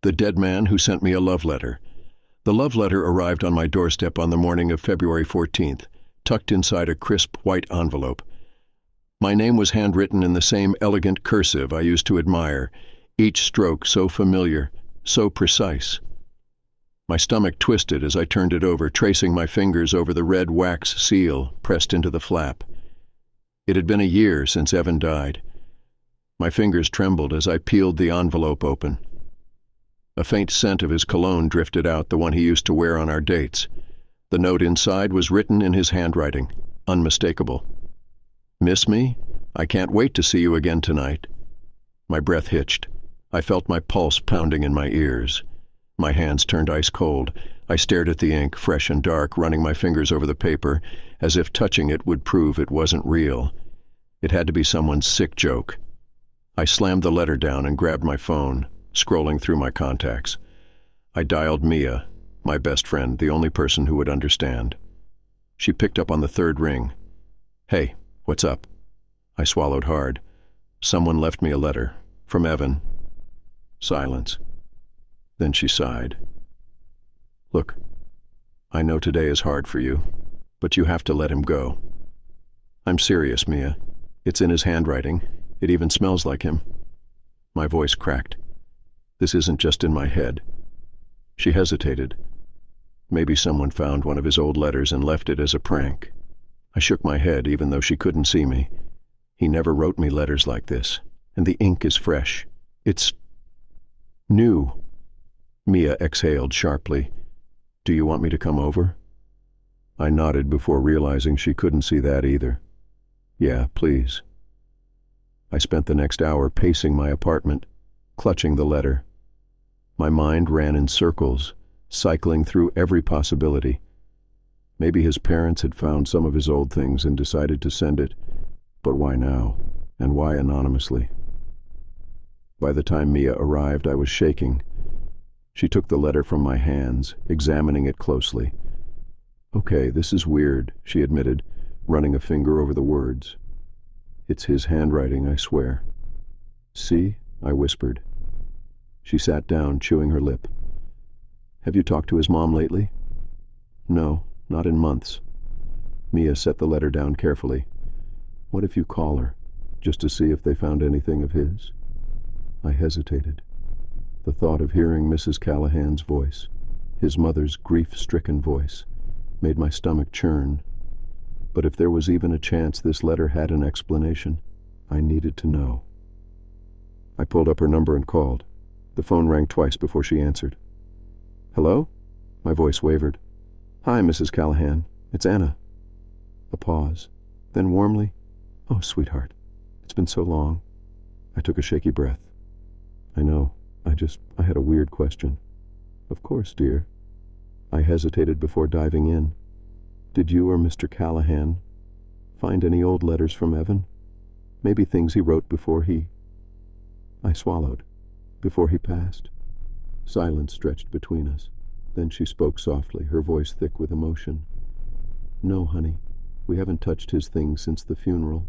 The dead man who sent me a love letter. The love letter arrived on my doorstep on the morning of February 14th, tucked inside a crisp white envelope. My name was handwritten in the same elegant cursive I used to admire, each stroke so familiar, so precise. My stomach twisted as I turned it over, tracing my fingers over the red wax seal pressed into the flap. It had been a year since Evan died. My fingers trembled as I peeled the envelope open. A faint scent of his cologne drifted out, the one he used to wear on our dates. The note inside was written in his handwriting, unmistakable. "Miss me? I can't wait to see you again tonight." My breath hitched. I felt my pulse pounding in my ears. My hands turned ice cold. I stared at the ink, fresh and dark, running my fingers over the paper, as if touching it would prove it wasn't real. It had to be someone's sick joke. I slammed the letter down and grabbed my phone, scrolling through my contacts. I dialed Mia, my best friend, the only person who would understand. She picked up on the third ring. "Hey, what's up?" I swallowed hard. "Someone left me a letter. From Evan." Silence. Then she sighed. "Look, I know today is hard for you, but you have to let him go." "I'm serious, Mia. It's in his handwriting. It even smells like him." My voice cracked. "This isn't just in my head." She hesitated. Maybe someone found one of his old letters and left it as a prank. I shook my head, even though she couldn't see me. He never wrote me letters like this, and the ink is fresh. It's new. Mia exhaled sharply. "Do you want me to come over?" I nodded before realizing she couldn't see that either. "Yeah, please." I spent the next hour pacing my apartment, clutching the letter. My mind ran in circles, cycling through every possibility. Maybe his parents had found some of his old things and decided to send it, but why now, and why anonymously? By the time Mia arrived, I was shaking. She took the letter from my hands, examining it closely. "Okay, this is weird," she admitted, running a finger over the words. "It's his handwriting, I swear." "See?" I whispered. She sat down, chewing her lip. "Have you talked to his mom lately?" "No, not in months." Mia set the letter down carefully. "What if you call her, just to see if they found anything of his?" I hesitated. The thought of hearing Mrs. Callahan's voice, his mother's grief-stricken voice, made my stomach churn. But if there was even a chance this letter had an explanation, I needed to know. I pulled up her number and called. The phone rang twice before she answered. "Hello?" My voice wavered. "Hi, Mrs. Callahan. It's Anna." A pause. Then warmly, "Oh, sweetheart. It's been so long." I took a shaky breath. "I know. I had a weird question." "Of course, dear." I hesitated before diving in. "Did you or Mr. Callahan find any old letters from Evan? Maybe things he wrote before he—" I swallowed. "Before he passed?" Silence stretched between us. Then she spoke softly, her voice thick with emotion. "No, honey. We haven't touched his things since the funeral."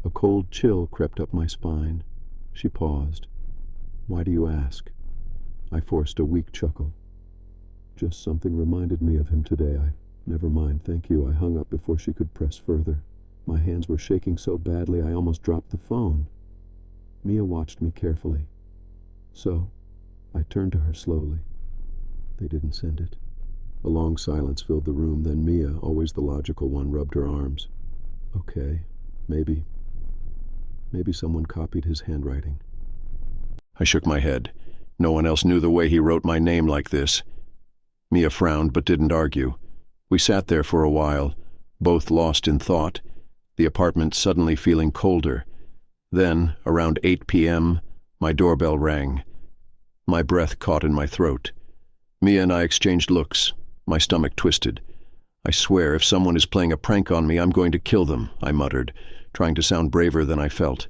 A cold chill crept up my spine. She paused. "Why do you ask?" I forced a weak chuckle. "Just something reminded me of him today. Never mind, thank you." I hung up before she could press further. My hands were shaking so badly I almost dropped the phone. Mia watched me carefully. "So?" I turned to her slowly. "They didn't send it." A long silence filled the room, then Mia, always the logical one, rubbed her arms. "Okay, maybe someone copied his handwriting." I shook my head. No one else knew the way he wrote my name like this. Mia frowned but didn't argue. We sat there for a while, both lost in thought, the apartment suddenly feeling colder. Then, around 8 p.m., my doorbell rang. My breath caught in my throat. Mia and I exchanged looks. My stomach twisted. "I swear, if someone is playing a prank on me, I'm going to kill them," I muttered, trying to sound braver than I felt.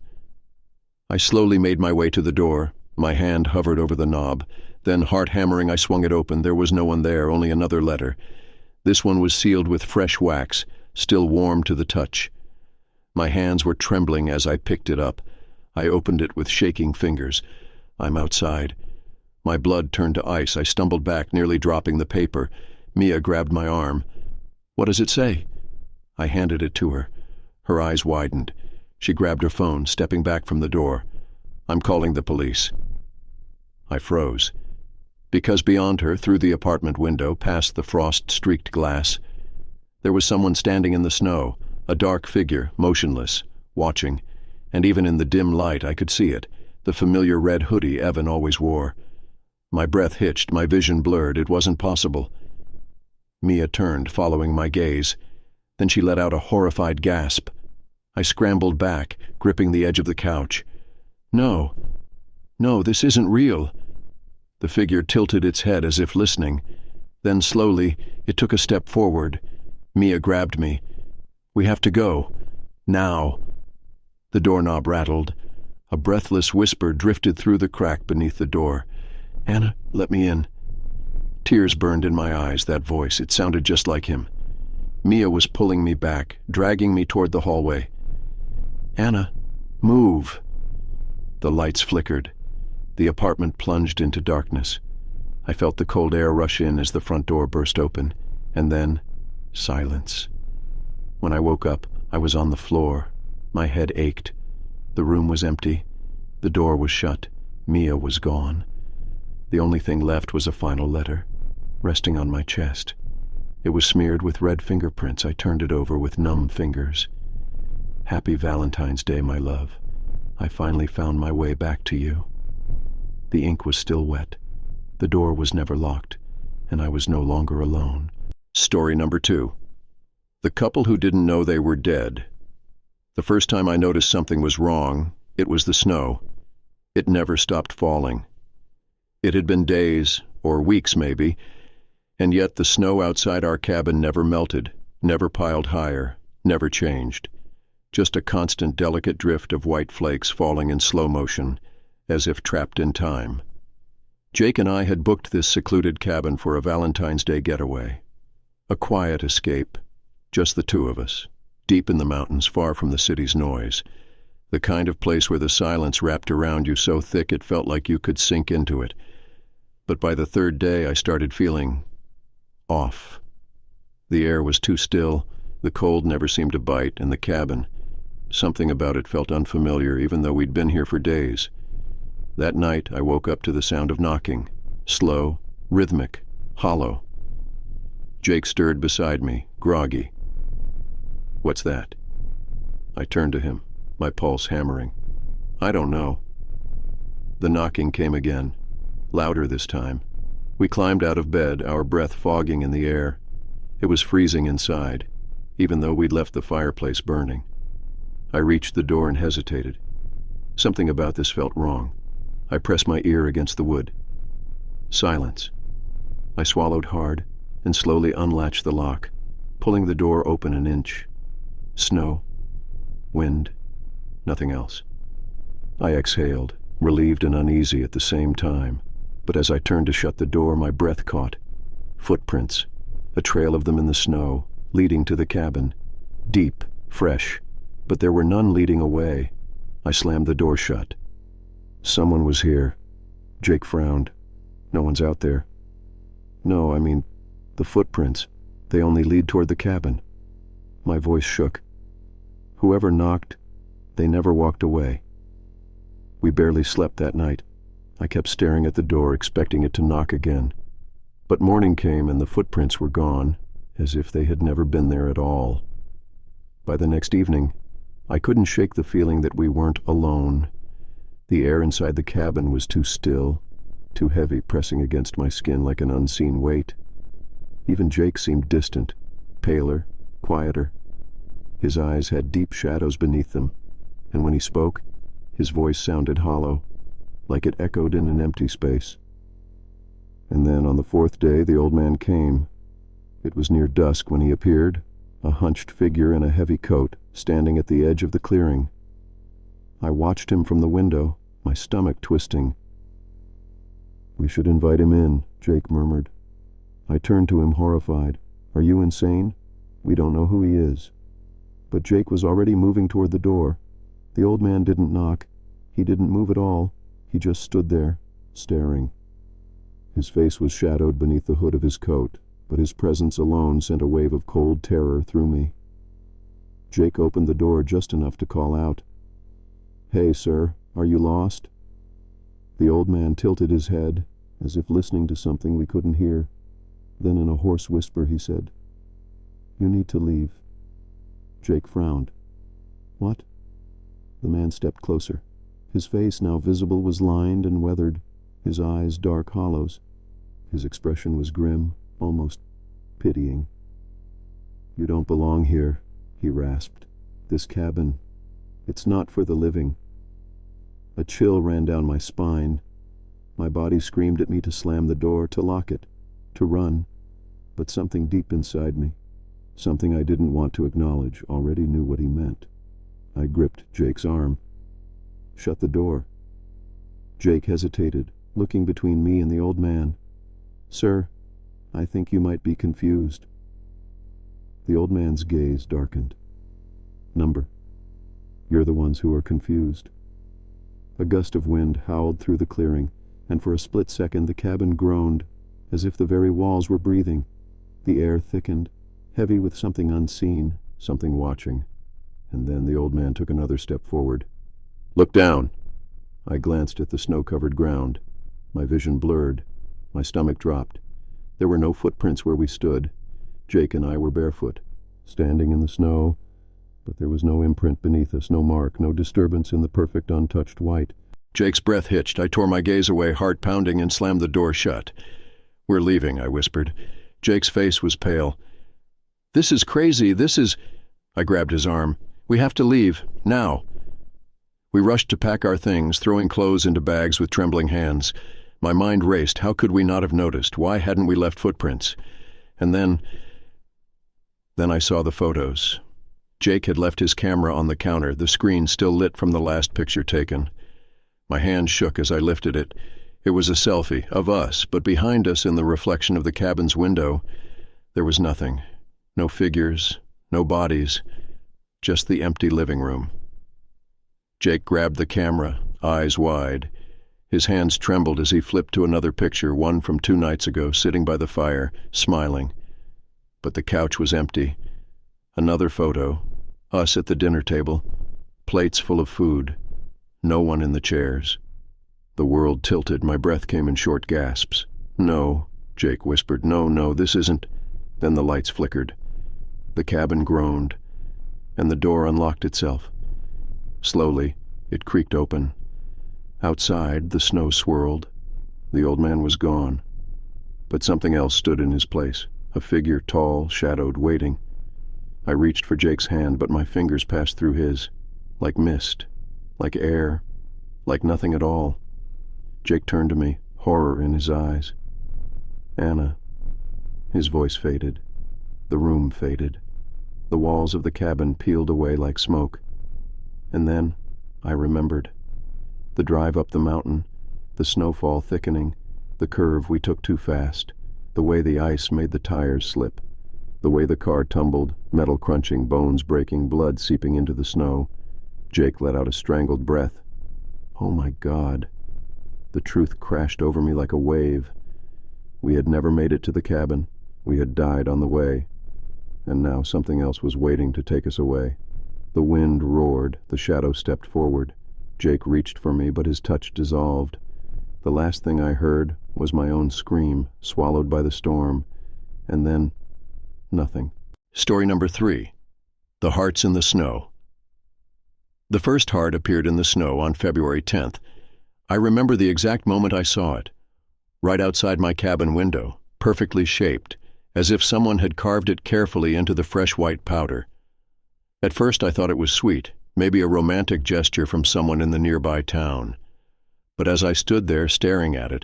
I slowly made my way to the door. My hand hovered over the knob. Then, heart-hammering, I swung it open. There was no one there, only another letter. This one was sealed with fresh wax, still warm to the touch. My hands were trembling as I picked it up. I opened it with shaking fingers. I'm outside. My blood turned to ice. I stumbled back, nearly dropping the paper. Mia grabbed my arm. "What does it say?" I handed it to her. Her eyes widened. She grabbed her phone, stepping back from the door. "I'm calling the police." I froze. Because beyond her, through the apartment window, past the frost-streaked glass, there was someone standing in the snow, a dark figure, motionless, watching, and even in the dim light I could see it, the familiar red hoodie Evan always wore. My breath hitched, my vision blurred. It wasn't possible. Mia turned, following my gaze. Then she let out a horrified gasp. I scrambled back, gripping the edge of the couch. No, this isn't real." The figure tilted its head as if listening. Then slowly, it took a step forward. Mia grabbed me. "We have to go. Now." The doorknob rattled. A breathless whisper drifted through the crack beneath the door. "Anna, let me in." Tears burned in my eyes, that voice. It sounded just like him. Mia was pulling me back, dragging me toward the hallway. "Anna, move." The lights flickered. The apartment plunged into darkness. I felt the cold air rush in as the front door burst open, and then silence. When I woke up, I was on the floor. My head ached. The room was empty. The door was shut. Mia was gone. The only thing left was a final letter, resting on my chest. It was smeared with red fingerprints. I turned it over with numb fingers. "Happy Valentine's Day, my love. I finally found my way back to you." The ink was still wet. The door was never locked, and I was no longer alone. Story number 2. The couple who didn't know they were dead. The first time I noticed something was wrong, it was the snow. It never stopped falling. It had been days, or weeks maybe, and yet the snow outside our cabin never melted, never piled higher, never changed. Just a constant delicate drift of white flakes falling in slow motion, as if trapped in time. Jake and I had booked this secluded cabin for a Valentine's Day getaway. A quiet escape, just the two of us, deep in the mountains, far from the city's noise. The kind of place where the silence wrapped around you so thick it felt like you could sink into it. But by the third day I started feeling off. The air was too still, the cold never seemed to bite, and the cabin, something about it felt unfamiliar even though we'd been here for days. That night I woke up to the sound of knocking, slow, rhythmic, hollow. Jake stirred beside me, groggy. "What's that?" I turned to him, my pulse hammering. "I don't know." The knocking came again, louder this time. We climbed out of bed, our breath fogging in the air. It was freezing inside, even though we'd left the fireplace burning. I reached the door and hesitated. Something about this felt wrong. I pressed my ear against the wood. Silence. I swallowed hard and slowly unlatched the lock, pulling the door open an inch. Snow. Wind. Nothing else. I exhaled, relieved and uneasy at the same time. But as I turned to shut the door, my breath caught. Footprints. A trail of them in the snow, leading to the cabin. Deep, fresh, but there were none leading away. I slammed the door shut. Someone was here. Jake frowned. "No one's out there." "No, I mean, the footprints. They only lead toward the cabin." My voice shook. "Whoever knocked, they never walked away." We barely slept that night. I kept staring at the door, expecting it to knock again. But morning came and the footprints were gone, as if they had never been there at all. By the next evening, I couldn't shake the feeling that we weren't alone. The air inside the cabin was too still, too heavy, pressing against my skin like an unseen weight. Even Jake seemed distant, paler, quieter. His eyes had deep shadows beneath them, and when he spoke, his voice sounded hollow, like it echoed in an empty space. And then on the fourth day the old man came. It was near dusk when he appeared, a hunched figure in a heavy coat, standing at the edge of the clearing. I watched him from the window, my stomach twisting. "We should invite him in," Jake murmured. I turned to him horrified. "Are you insane? We don't know who he is." But Jake was already moving toward the door. The old man didn't knock. He didn't move at all. He just stood there, staring. His face was shadowed beneath the hood of his coat, but his presence alone sent a wave of cold terror through me. Jake opened the door just enough to call out, "Hey, sir, are you lost?" The old man tilted his head, as if listening to something we couldn't hear. Then in a hoarse whisper he said, "You need to leave." Jake frowned. "What?" The man stepped closer. His face, now visible, was lined and weathered, his eyes dark hollows. His expression was grim, almost pitying. "You don't belong here," he rasped. "This cabin, it's not for the living." A chill ran down my spine. My body screamed at me to slam the door, to lock it, to run. But something deep inside me, something I didn't want to acknowledge, already knew what he meant. I gripped Jake's arm. "Shut the door." Jake hesitated, looking between me and the old man. "Sir, I think you might be confused." The old man's gaze darkened. "Number. You're the ones who are confused." A gust of wind howled through the clearing, and for a split second the cabin groaned, as if the very walls were breathing. The air thickened, heavy with something unseen, something watching. And then the old man took another step forward. "Look down." I glanced at the snow-covered ground. My vision blurred. My stomach dropped. There were no footprints where we stood. Jake and I were barefoot, standing in the snow, but there was no imprint beneath us, no mark, no disturbance in the perfect untouched white. Jake's breath hitched. I tore my gaze away, heart pounding, and slammed the door shut. "We're leaving," I whispered. Jake's face was pale. "This is crazy, this is—" I grabbed his arm. "We have to leave, now." We rushed to pack our things, throwing clothes into bags with trembling hands. My mind raced. How could we not have noticed? Why hadn't we left footprints? And then I saw the photos. Jake had left his camera on the counter, the screen still lit from the last picture taken. My hand shook as I lifted it. It was a selfie of us, but behind us in the reflection of the cabin's window, there was nothing. No figures, no bodies, just the empty living room. Jake grabbed the camera, eyes wide. His hands trembled as he flipped to another picture, one from 2 nights ago, sitting by the fire, smiling. But the couch was empty. Another photo, us at the dinner table, plates full of food, no one in the chairs. The world tilted, my breath came in short gasps. "No," Jake whispered, no, this isn't." Then the lights flickered. The cabin groaned, and the door unlocked itself. Slowly, it creaked open. Outside, the snow swirled. The old man was gone. But something else stood in his place, a figure tall, shadowed, waiting. I reached for Jake's hand, but my fingers passed through his, like mist, like air, like nothing at all. Jake turned to me, horror in his eyes. "Anna." His voice faded. The room faded. The walls of the cabin peeled away like smoke. And then I remembered. The drive up the mountain, the snowfall thickening, the curve we took too fast, the way the ice made the tires slip, the way the car tumbled, metal crunching, bones breaking, blood seeping into the snow. Jake let out a strangled breath. Oh my God. The truth crashed over me like a wave. We had never made it to the cabin. We had died on the way. And now something else was waiting to take us away. The wind roared. The shadow stepped forward. Jake reached for me, but his touch dissolved. The last thing I heard was my own scream, swallowed by the storm. And then, nothing. Story number 3. The Hearts in the Snow. The first heart appeared in the snow on February 10th. I remember the exact moment I saw it. Right outside my cabin window, perfectly shaped, as if someone had carved it carefully into the fresh white powder. At first I thought it was sweet, maybe a romantic gesture from someone in the nearby town. But as I stood there staring at it,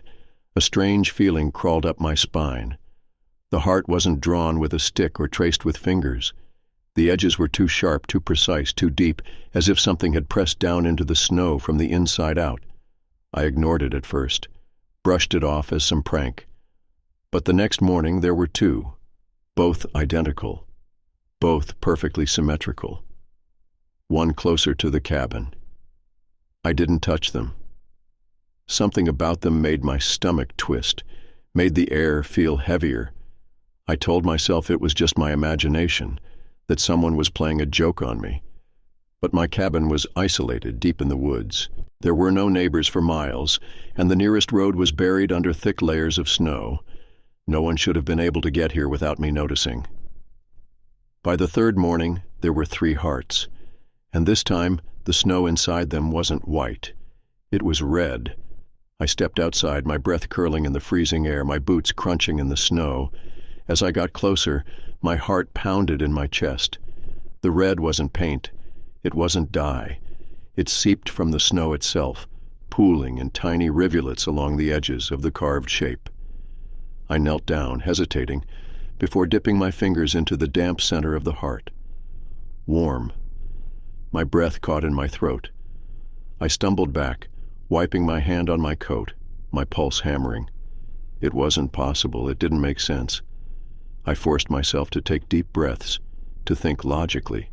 a strange feeling crawled up my spine. The heart wasn't drawn with a stick or traced with fingers. The edges were too sharp, too precise, too deep, as if something had pressed down into the snow from the inside out. I ignored it at first, brushed it off as some prank. But the next morning there were 2, both identical, both perfectly symmetrical. One closer to the cabin. I didn't touch them. Something about them made my stomach twist, made the air feel heavier. I told myself it was just my imagination, that someone was playing a joke on me. But my cabin was isolated deep in the woods. There were no neighbors for miles, and the nearest road was buried under thick layers of snow. No one should have been able to get here without me noticing. By the third morning, there were 3 hearts, and this time the snow inside them wasn't white. It was red. I stepped outside, my breath curling in the freezing air, my boots crunching in the snow. As I got closer, my heart pounded in my chest. The red wasn't paint. It wasn't dye. It seeped from the snow itself, pooling in tiny rivulets along the edges of the carved shape. I knelt down, hesitating, before dipping my fingers into the damp center of the heart. Warm. My breath caught in my throat. I stumbled back, wiping my hand on my coat, my pulse hammering. It wasn't possible. It didn't make sense. I forced myself to take deep breaths, to think logically.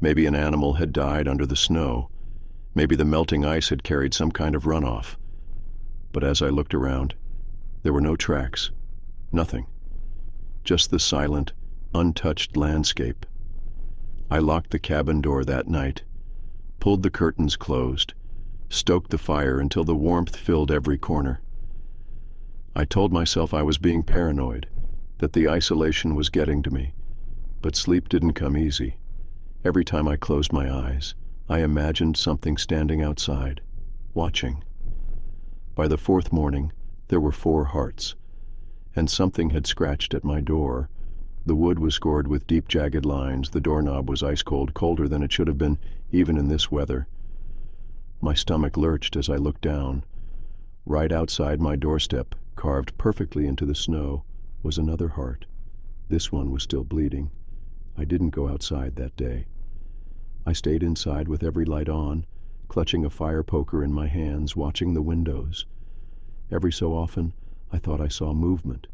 Maybe an animal had died under the snow. Maybe the melting ice had carried some kind of runoff. But as I looked around, there were no tracks. Nothing. Just the silent, untouched landscape. I locked the cabin door that night, pulled the curtains closed, stoked the fire until the warmth filled every corner. I told myself I was being paranoid, that the isolation was getting to me, but sleep didn't come easy. Every time I closed my eyes, I imagined something standing outside, watching. By the 4th morning, there were 4 hearts, and something had scratched at my door. The wood was scored with deep, jagged lines. The doorknob was ice-cold, colder than it should have been, even in this weather. My stomach lurched as I looked down. Right outside my doorstep, carved perfectly into the snow, was another heart. This one was still bleeding. I didn't go outside that day. I stayed inside with every light on, clutching a fire poker in my hands, watching the windows. Every so often, I thought I saw movement,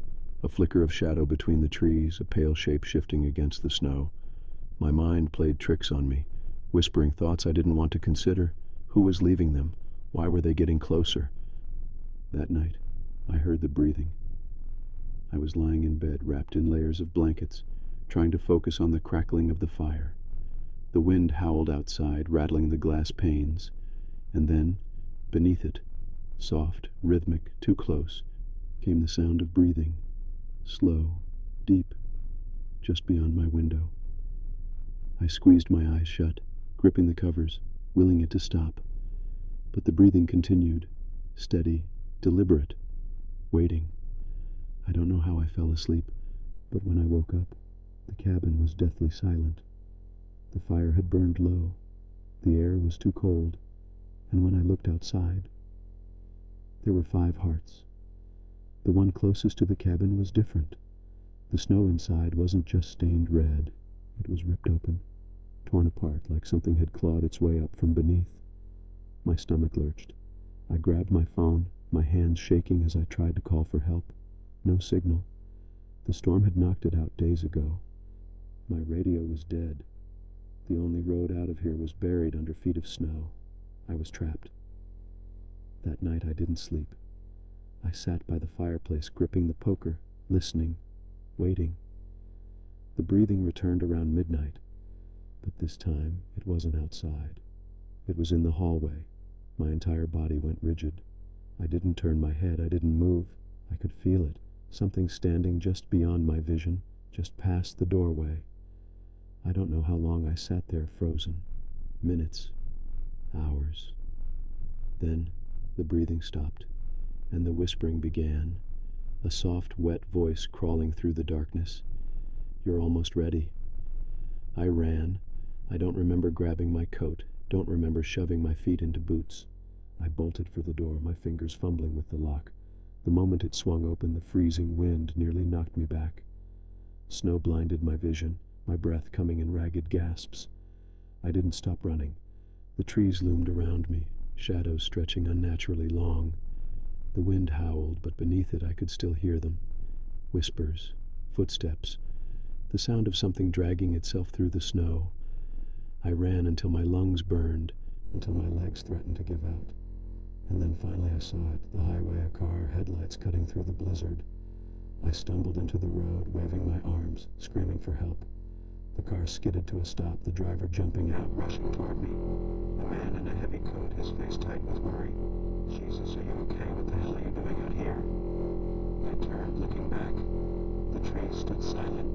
a flicker of shadow between the trees, a pale shape shifting against the snow. My mind played tricks on me, whispering thoughts I didn't want to consider. Who was leaving them? Why were they getting closer? That night, I heard the breathing. I was lying in bed, wrapped in layers of blankets, trying to focus on the crackling of the fire. The wind howled outside, rattling the glass panes, and then, beneath it, soft, rhythmic, too close, came the sound of breathing, slow, deep, just beyond my window. I squeezed my eyes shut, gripping the covers, willing it to stop, but the breathing continued, steady, deliberate, waiting. I don't know how I fell asleep, but when I woke up, the cabin was deathly silent. The fire had burned low, the air was too cold, and when I looked outside, there were 5 hearts. The one closest to the cabin was different. The snow inside wasn't just stained red, it was ripped open, torn apart like something had clawed its way up from beneath. My stomach lurched. I grabbed my phone, my hands shaking as I tried to call for help. No signal. The storm had knocked it out days ago. My radio was dead. The only road out of here was buried under feet of snow. I was trapped. That night I didn't sleep. I sat by the fireplace, gripping the poker, listening, waiting. The breathing returned around midnight, but this time it wasn't outside. It was in the hallway. My entire body went rigid. I didn't turn my head, I didn't move. I could feel it, something standing just beyond my vision, just past the doorway. I don't know how long I sat there frozen. Minutes, hours. Then the breathing stopped, and the whispering began, a soft, wet voice crawling through the darkness. "You're almost ready." I ran. I don't remember grabbing my coat, don't remember shoving my feet into boots. I bolted for the door, my fingers fumbling with the lock. The moment it swung open, the freezing wind nearly knocked me back. Snow blinded my vision, my breath coming in ragged gasps. I didn't stop running. The trees loomed around me, shadows stretching unnaturally long. The wind howled, but beneath it I could still hear them. Whispers, footsteps, the sound of something dragging itself through the snow. I ran until my lungs burned, until my legs threatened to give out. And then finally I saw it, the highway, a car, headlights cutting through the blizzard. I stumbled into the road, waving my arms, screaming for help. The car skidded to a stop, the driver jumping out, rushing toward me. A man in a heavy coat, his face tight with worry. "Jesus, are you okay? What the hell are you doing out here?" I turned, looking back. The trees stood silent.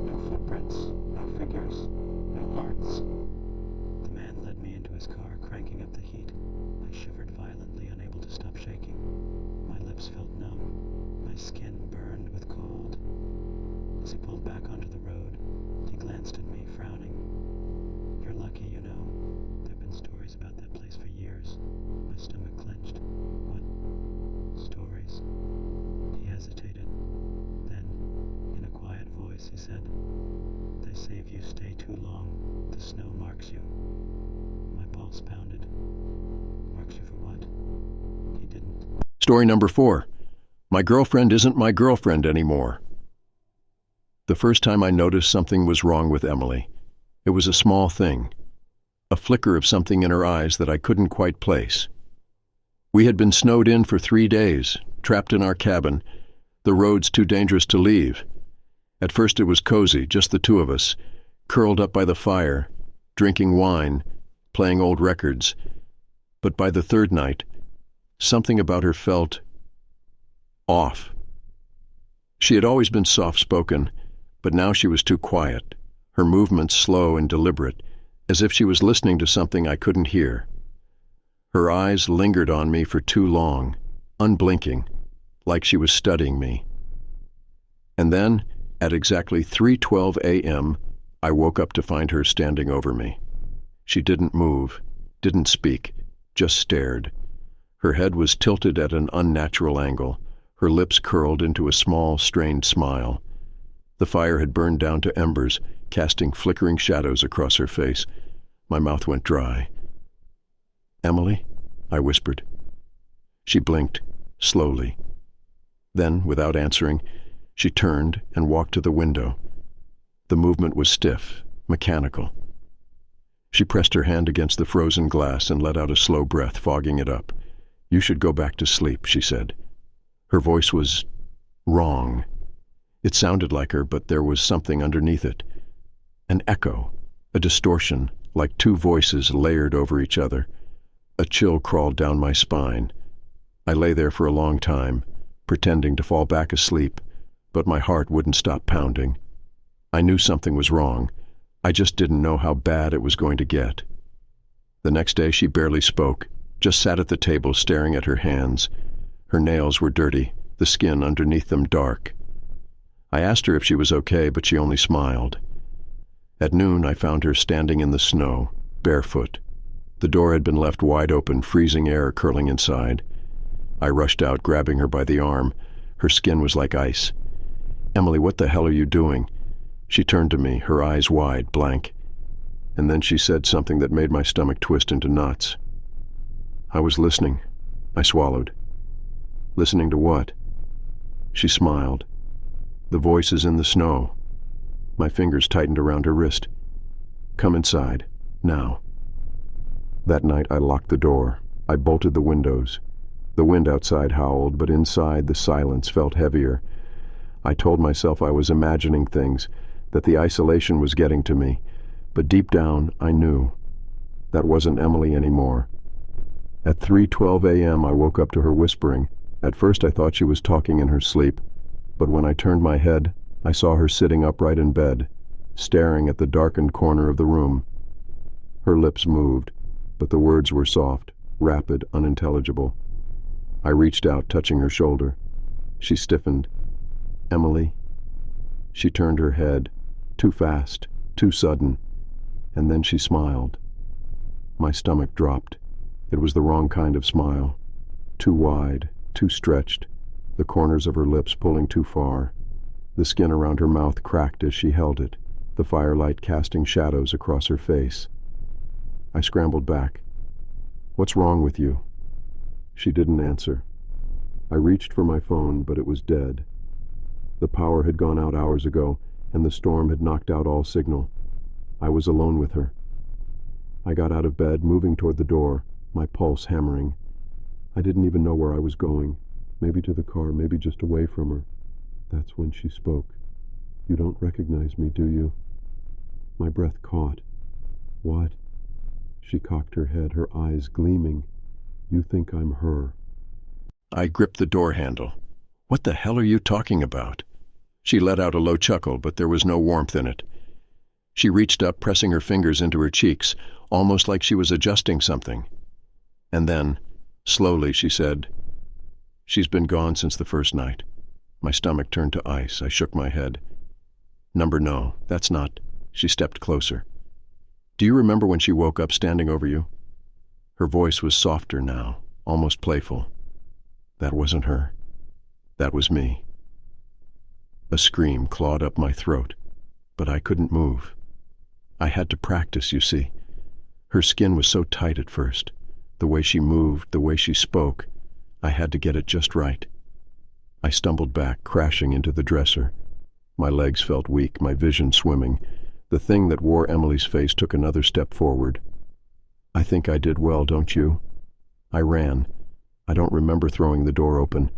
No footprints, no figures, no hearts. The man led me into his car, cranking up the heat. I shivered violently, unable to stop shaking. My lips felt numb. My skin burned with cold. As he pulled back onto the road, he glanced at me, frowning. "You're lucky, you know. There've been stories about that place for years." My stomach clenched. "What stories?" He hesitated. Then, in a quiet voice, he said, "They say if you stay too long, the snow marks you." My pulse pounded. "Marks you for what?" He didn't. Story number 4. My girlfriend isn't my girlfriend anymore. The first time I noticed something was wrong with Emily, it was a small thing, a flicker of something in her eyes that I couldn't quite place. We had been snowed in for 3 days, trapped in our cabin, the roads too dangerous to leave. At first it was cozy, just the two of us, curled up by the fire, drinking wine, playing old records. But by the third night, something about her felt off. She had always been soft-spoken, but now she was too quiet, her movements slow and deliberate, as if she was listening to something I couldn't hear. Her eyes lingered on me for too long, unblinking, like she was studying me. And then, at exactly 3:12 a.m., I woke up to find her standing over me. She didn't move, didn't speak, just stared. Her head was tilted at an unnatural angle, her lips curled into a small, strained smile. The fire had burned down to embers, casting flickering shadows across her face. My mouth went dry. "Emily?" I whispered. She blinked, slowly. Then, without answering, she turned and walked to the window. The movement was stiff, mechanical. She pressed her hand against the frozen glass and let out a slow breath, fogging it up. "You should go back to sleep," she said. Her voice was wrong. It sounded like her, but there was something underneath it. An echo, a distortion, like two voices layered over each other. A chill crawled down my spine. I lay there for a long time, pretending to fall back asleep, but my heart wouldn't stop pounding. I knew something was wrong. I just didn't know how bad it was going to get. The next day she barely spoke, just sat at the table staring at her hands. Her nails were dirty, the skin underneath them dark. I asked her if she was okay, but she only smiled. At noon I found her standing in the snow, barefoot. The door had been left wide open, freezing air curling inside. I rushed out, grabbing her by the arm. Her skin was like ice. "Emily, what the hell are you doing?" She turned to me, her eyes wide, blank. And then she said something that made my stomach twist into knots. "I was listening." I swallowed. "Listening to what?" She smiled. "The voices in the snow." My fingers tightened around her wrist. "Come inside, now." That night I locked the door. I bolted the windows. The wind outside howled, but inside the silence felt heavier. I told myself I was imagining things, that the isolation was getting to me, but deep down I knew. That wasn't Emily anymore. At 3:12 a.m. I woke up to her whispering. At first I thought she was talking in her sleep, but when I turned my head, I saw her sitting upright in bed, staring at the darkened corner of the room. Her lips moved, but the words were soft, rapid, unintelligible. I reached out, touching her shoulder. She stiffened. "Emily?" She turned her head, too fast, too sudden, and then she smiled. My stomach dropped. It was the wrong kind of smile. Too wide, too stretched, the corners of her lips pulling too far. The skin around her mouth cracked as she held it, the firelight casting shadows across her face. I scrambled back. "What's wrong with you?" She didn't answer. I reached for my phone, but it was dead. The power had gone out hours ago, and the storm had knocked out all signal. I was alone with her. I got out of bed, moving toward the door, my pulse hammering. I didn't even know where I was going. Maybe to the car, maybe just away from her. That's when she spoke. "You don't recognize me, do you?" My breath caught. "What?" She cocked her head, her eyes gleaming. "You think I'm her." I gripped the door handle. "What the hell are you talking about?" She let out a low chuckle, but there was no warmth in it. She reached up, pressing her fingers into her cheeks, almost like she was adjusting something. And then, slowly, she said, "She's been gone since the first night." My stomach turned to ice. I shook my head. No, that's not." She stepped closer. "Do you remember when she woke up standing over you?" Her voice was softer now, almost playful. "That wasn't her. That was me." A scream clawed up my throat, but I couldn't move. I had to practice, you see. Her skin was so tight at first. The way she moved, the way she spoke, I had to get it just right. I stumbled back, crashing into the dresser. My legs felt weak, my vision swimming. The thing that wore Emily's face took another step forward. "I think I did well, don't you?" I ran. I don't remember throwing the door open.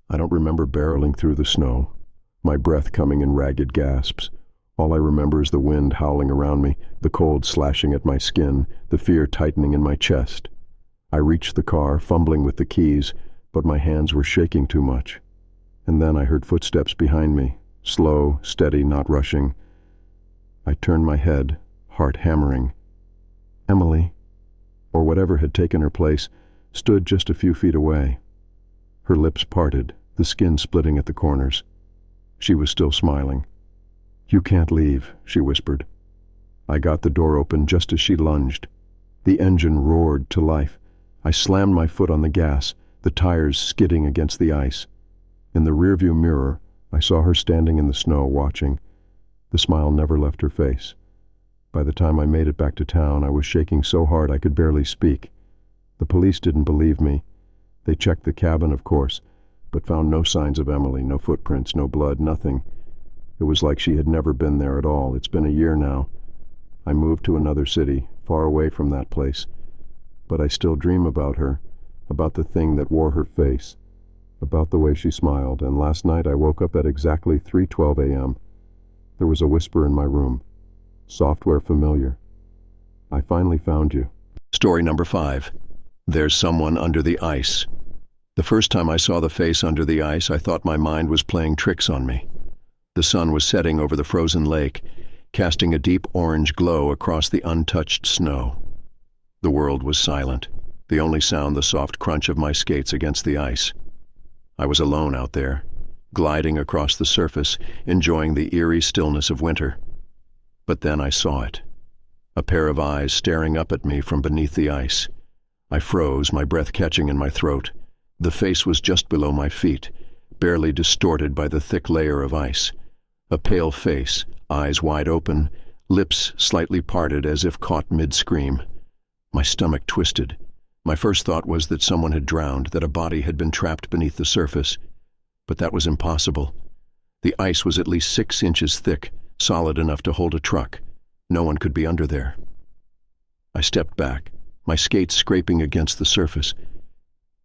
I don't remember barreling through the snow, my breath coming in ragged gasps. All I remember is the wind howling around me, the cold slashing at my skin, the fear tightening in my chest. I reached the car, fumbling with the keys, but my hands were shaking too much. And then I heard footsteps behind me, slow, steady, not rushing. I turned my head, heart hammering. Emily, or whatever had taken her place, stood just a few feet away. Her lips parted, the skin splitting at the corners. She was still smiling. "You can't leave," she whispered. I got the door open just as she lunged. The engine roared to life. I slammed my foot on the gas, the tires skidding against the ice. In the rearview mirror, I saw her standing in the snow, watching. The smile never left her face. By the time I made it back to town, I was shaking so hard I could barely speak. The police didn't believe me. They checked the cabin, of course, but found no signs of Emily, no footprints, no blood, nothing. It was like she had never been there at all. It's been a year now. I moved to another city, far away from that place. But I still dream about her, about the thing that wore her face, about the way she smiled, and last night I woke up at exactly 3:12 a.m. There was a whisper in my room. Software familiar. "I finally found you." Story number 5. There's someone under the ice. The first time I saw the face under the ice, I thought my mind was playing tricks on me. The sun was setting over the frozen lake, casting a deep orange glow across the untouched snow. The world was silent, the only sound the soft crunch of my skates against the ice. I was alone out there, gliding across the surface, enjoying the eerie stillness of winter. But then I saw it. A pair of eyes staring up at me from beneath the ice. I froze, my breath catching in my throat. The face was just below my feet, barely distorted by the thick layer of ice. A pale face, eyes wide open, lips slightly parted as if caught mid-scream. My stomach twisted. My first thought was that someone had drowned, that a body had been trapped beneath the surface. But that was impossible. The ice was at least 6 inches thick, solid enough to hold a truck. No one could be under there. I stepped back, my skates scraping against the surface.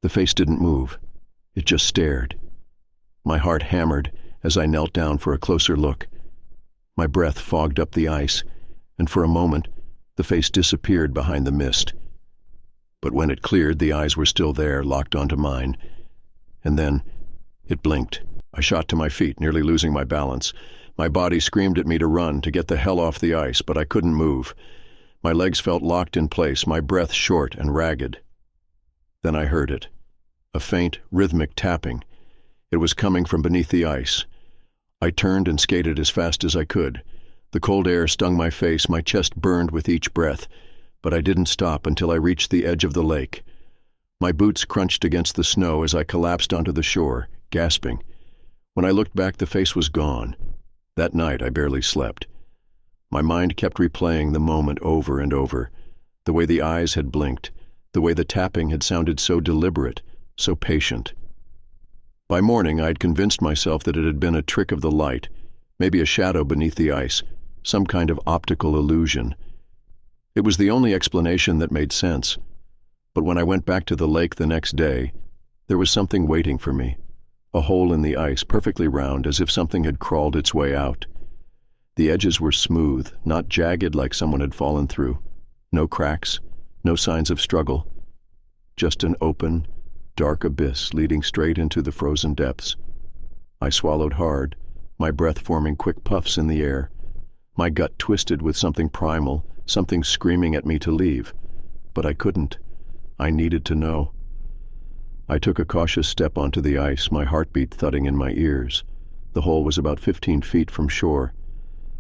The face didn't move. It just stared. My heart hammered as I knelt down for a closer look. My breath fogged up the ice, and for a moment, the face disappeared behind the mist. But when it cleared, the eyes were still there, locked onto mine. And then, it blinked. I shot to my feet, nearly losing my balance. My body screamed at me to run, to get the hell off the ice, but I couldn't move. My legs felt locked in place, my breath short and ragged. Then I heard it. A faint, rhythmic tapping. It was coming from beneath the ice. I turned and skated as fast as I could. The cold air stung my face, my chest burned with each breath, but I didn't stop until I reached the edge of the lake. My boots crunched against the snow as I collapsed onto the shore, gasping. When I looked back, the face was gone. That night, I barely slept. My mind kept replaying the moment over and over, the way the eyes had blinked, the way the tapping had sounded so deliberate, so patient. By morning, I'd convinced myself that it had been a trick of the light, maybe a shadow beneath the ice, some kind of optical illusion. It was the only explanation that made sense. But when I went back to the lake the next day, There was something waiting for me. A hole in the ice, perfectly round, as if something had crawled its way out. The edges were smooth, not jagged like someone had fallen through. No cracks, no signs of struggle. Just an open, dark abyss leading straight into the frozen depths. I swallowed hard, my breath forming quick puffs in the air. My gut twisted with something primal, something screaming at me to leave. But I couldn't. I needed to know. I took a cautious step onto the ice, my heartbeat thudding in my ears. The hole was about 15 feet from shore.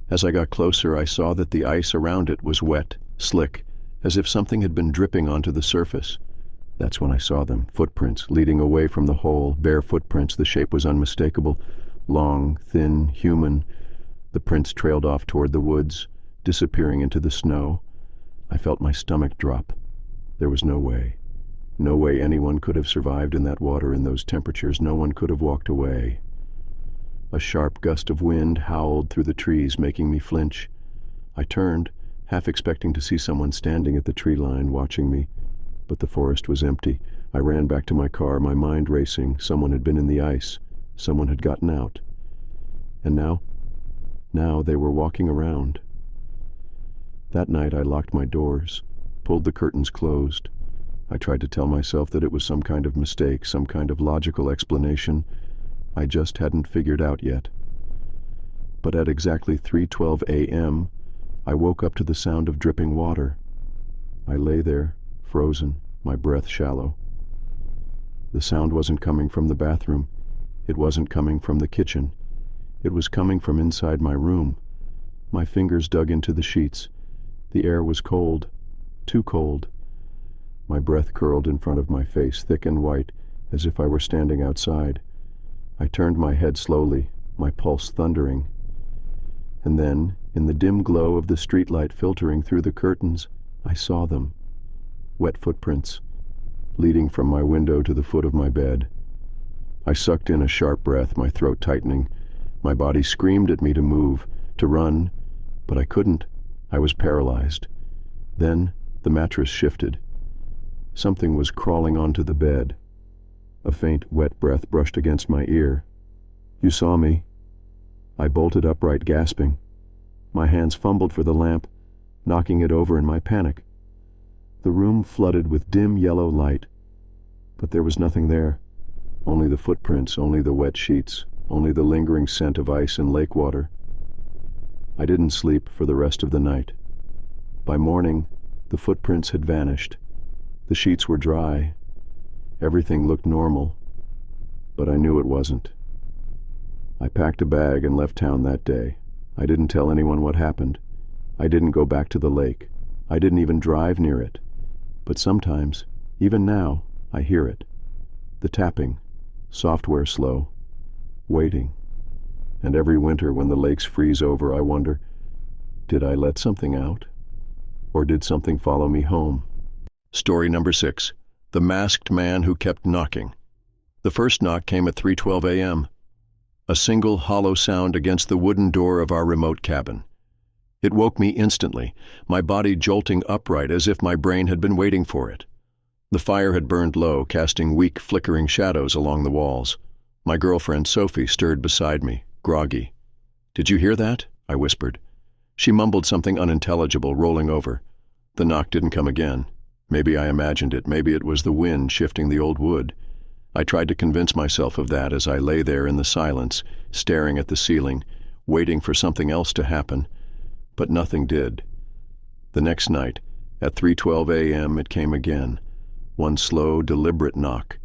As I got closer, I saw that the ice around it was wet, slick, as if something had been dripping onto the surface. That's when I saw them, footprints leading away from the hole, bare footprints. The shape was unmistakable, long, thin, human. The prints trailed off toward the woods, disappearing into the snow. I felt my stomach drop. There was no way. No way anyone could have survived in that water in those temperatures. No one could have walked away. A sharp gust of wind howled through the trees, making me flinch. I turned, half expecting to see someone standing at the tree line watching me. But the forest was empty. I ran back to my car, my mind racing. Someone had been in the ice. Someone had gotten out. And now they were walking around. That night I locked my doors, pulled the curtains closed. I tried to tell myself that it was some kind of mistake, some kind of logical explanation I just hadn't figured out yet. But at exactly 3:12 a.m., I woke up to the sound of dripping water. I lay there, frozen, my breath shallow. The sound wasn't coming from the bathroom. It wasn't coming from the kitchen. It was coming from inside my room. My fingers dug into the sheets. The air was cold, too cold. My breath curled in front of my face, thick and white, as if I were standing outside. I turned my head slowly, my pulse thundering. And then, in the dim glow of the streetlight filtering through the curtains, I saw them. Wet footprints, leading from my window to the foot of my bed. I sucked in a sharp breath, my throat tightening. My body screamed at me to move, to run, but I couldn't. I was paralyzed. Then the mattress shifted. Something was crawling onto the bed. A faint, wet breath brushed against my ear. "You saw me." I bolted upright, gasping. My hands fumbled for the lamp, knocking it over in my panic. The room flooded with dim yellow light, but there was nothing there. Only the footprints, only the wet sheets, only the lingering scent of ice and lake water. I didn't sleep for the rest of the night. By morning, the footprints had vanished. The sheets were dry. Everything looked normal, but I knew it wasn't. I packed a bag and left town that day. I didn't tell anyone what happened. I didn't go back to the lake. I didn't even drive near it. But sometimes, even now, I hear it. The tapping, software slow, waiting. And every winter when the lakes freeze over, I wonder, did I let something out? Or did something follow me home? Story number 6. The Masked Man Who Kept Knocking. The first knock came at 3:12 a.m. A single hollow sound against the wooden door of our remote cabin. It woke me instantly, my body jolting upright as if my brain had been waiting for it. The fire had burned low, casting weak, flickering shadows along the walls. My girlfriend, Sophie, stirred beside me, groggy. "Did you hear that?" I whispered. She mumbled something unintelligible, rolling over. The knock didn't come again. Maybe I imagined it. Maybe it was the wind shifting the old wood. I tried to convince myself of that as I lay there in the silence, staring at the ceiling, waiting for something else to happen. But nothing did. The next night, at 3:12 a.m., it came again. One slow, deliberate knock.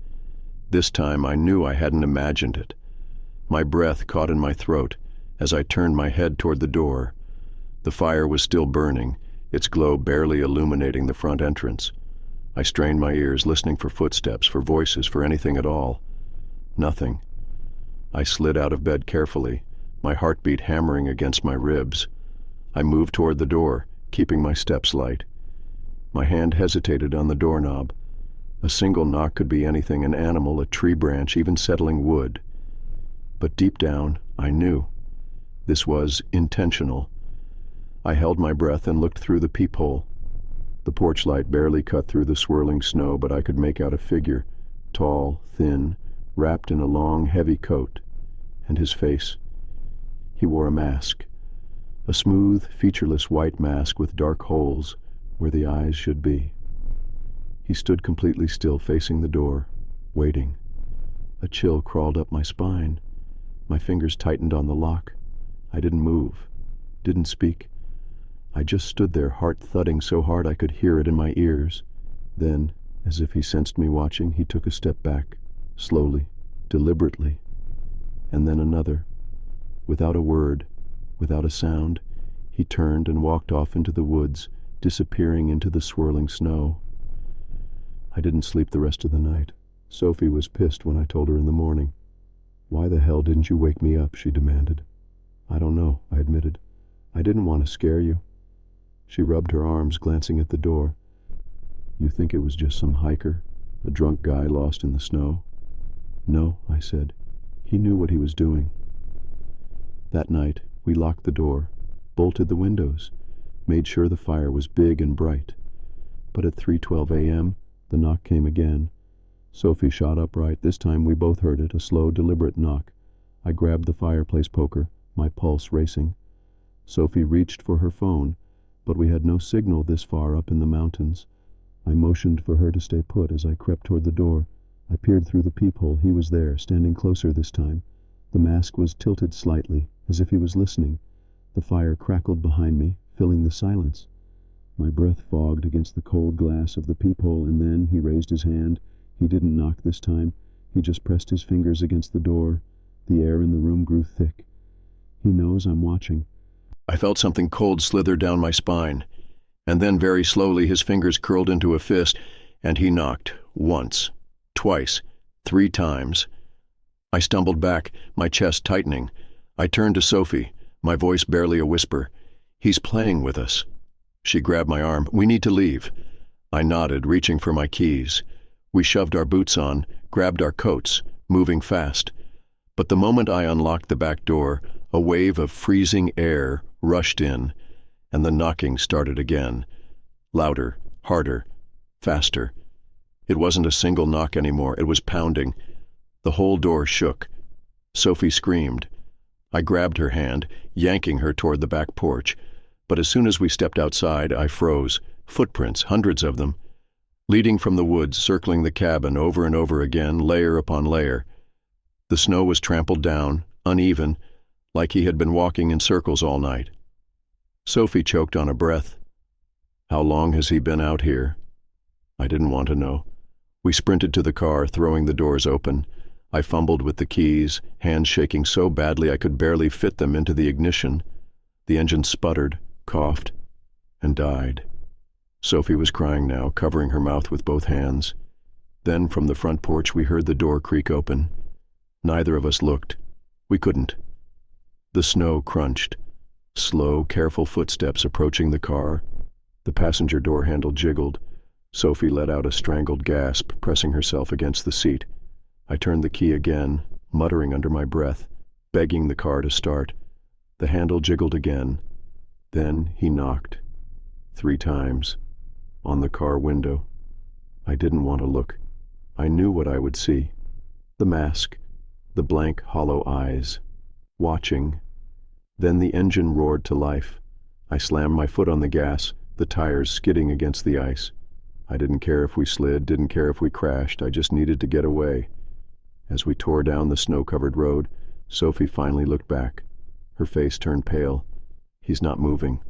This time I knew I hadn't imagined it. My breath caught in my throat as I turned my head toward the door. The fire was still burning, its glow barely illuminating the front entrance. I strained my ears, listening for footsteps, for voices, for anything at all. Nothing. I slid out of bed carefully, my heartbeat hammering against my ribs. I moved toward the door, keeping my steps light. My hand hesitated on the doorknob. A single knock could be anything, an animal, a tree branch, even settling wood. But deep down, I knew. This was intentional. I held my breath and looked through the peephole. The porch light barely cut through the swirling snow, but I could make out a figure, tall, thin, wrapped in a long, heavy coat, and his face. He wore a mask, a smooth, featureless white mask with dark holes where the eyes should be. He stood completely still, facing the door, waiting. A chill crawled up my spine. My fingers tightened on the lock. I didn't move, didn't speak. I just stood there, heart thudding so hard I could hear it in my ears. Then, as if he sensed me watching, he took a step back, slowly, deliberately, and then another. Without a word, without a sound, he turned and walked off into the woods, disappearing into the swirling snow. I didn't sleep the rest of the night. Sophie was pissed when I told her in the morning. "Why the hell didn't you wake me up?" she demanded. "I don't know," I admitted. "I didn't want to scare you." She rubbed her arms, glancing at the door. "You think it was just some hiker, a drunk guy lost in the snow?" "No," I said. "He knew what he was doing." That night, we locked the door, bolted the windows, made sure the fire was big and bright. But at 3:12 a.m., the knock came again. Sophie shot upright. This time we both heard it, a slow, deliberate knock. I grabbed the fireplace poker, my pulse racing. Sophie reached for her phone, but we had no signal this far up in the mountains. I motioned for her to stay put as I crept toward the door. I peered through the peephole. He was there, standing closer this time. The mask was tilted slightly, as if he was listening. The fire crackled behind me, filling the silence. My breath fogged against the cold glass of the peephole, and then he raised his hand. He didn't knock this time. He just pressed his fingers against the door. The air in the room grew thick. He knows I'm watching. I felt something cold slither down my spine, and then very slowly his fingers curled into a fist, and he knocked, once, twice, 3 times. I stumbled back, my chest tightening. I turned to Sophie, my voice barely a whisper. "He's playing with us." She grabbed my arm. "We need to leave." I nodded, reaching for my keys. We shoved our boots on, grabbed our coats, moving fast. But the moment I unlocked the back door, a wave of freezing air rushed in, and the knocking started again. Louder, harder, faster. It wasn't a single knock anymore. It was pounding. The whole door shook. Sophie screamed. I grabbed her hand, yanking her toward the back porch. But as soon as we stepped outside, I froze. Footprints, hundreds of them, leading from the woods, circling the cabin over and over again, layer upon layer. The snow was trampled down, uneven, like he had been walking in circles all night. Sophie choked on a breath. "How long has he been out here?" I didn't want to know. We sprinted to the car, throwing the doors open. I fumbled with the keys, hands shaking so badly I could barely fit them into the ignition. The engine sputtered, coughed, and died. Sophie was crying now, covering her mouth with both hands. Then from the front porch we heard the door creak open. Neither of us looked. We couldn't. The snow crunched. Slow, careful footsteps approaching the car. The passenger door handle jiggled. Sophie let out a strangled gasp, pressing herself against the seat. I turned the key again, muttering under my breath, begging the car to start. The handle jiggled again. Then he knocked. 3 times. On the car window. I didn't want to look. I knew what I would see. The mask. The blank, hollow eyes. Watching. Then the engine roared to life. I slammed my foot on the gas, the tires skidding against the ice. I didn't care if we slid, didn't care if we crashed. I just needed to get away. As we tore down the snow-covered road, Sophie finally looked back. Her face turned pale. "He's not moving."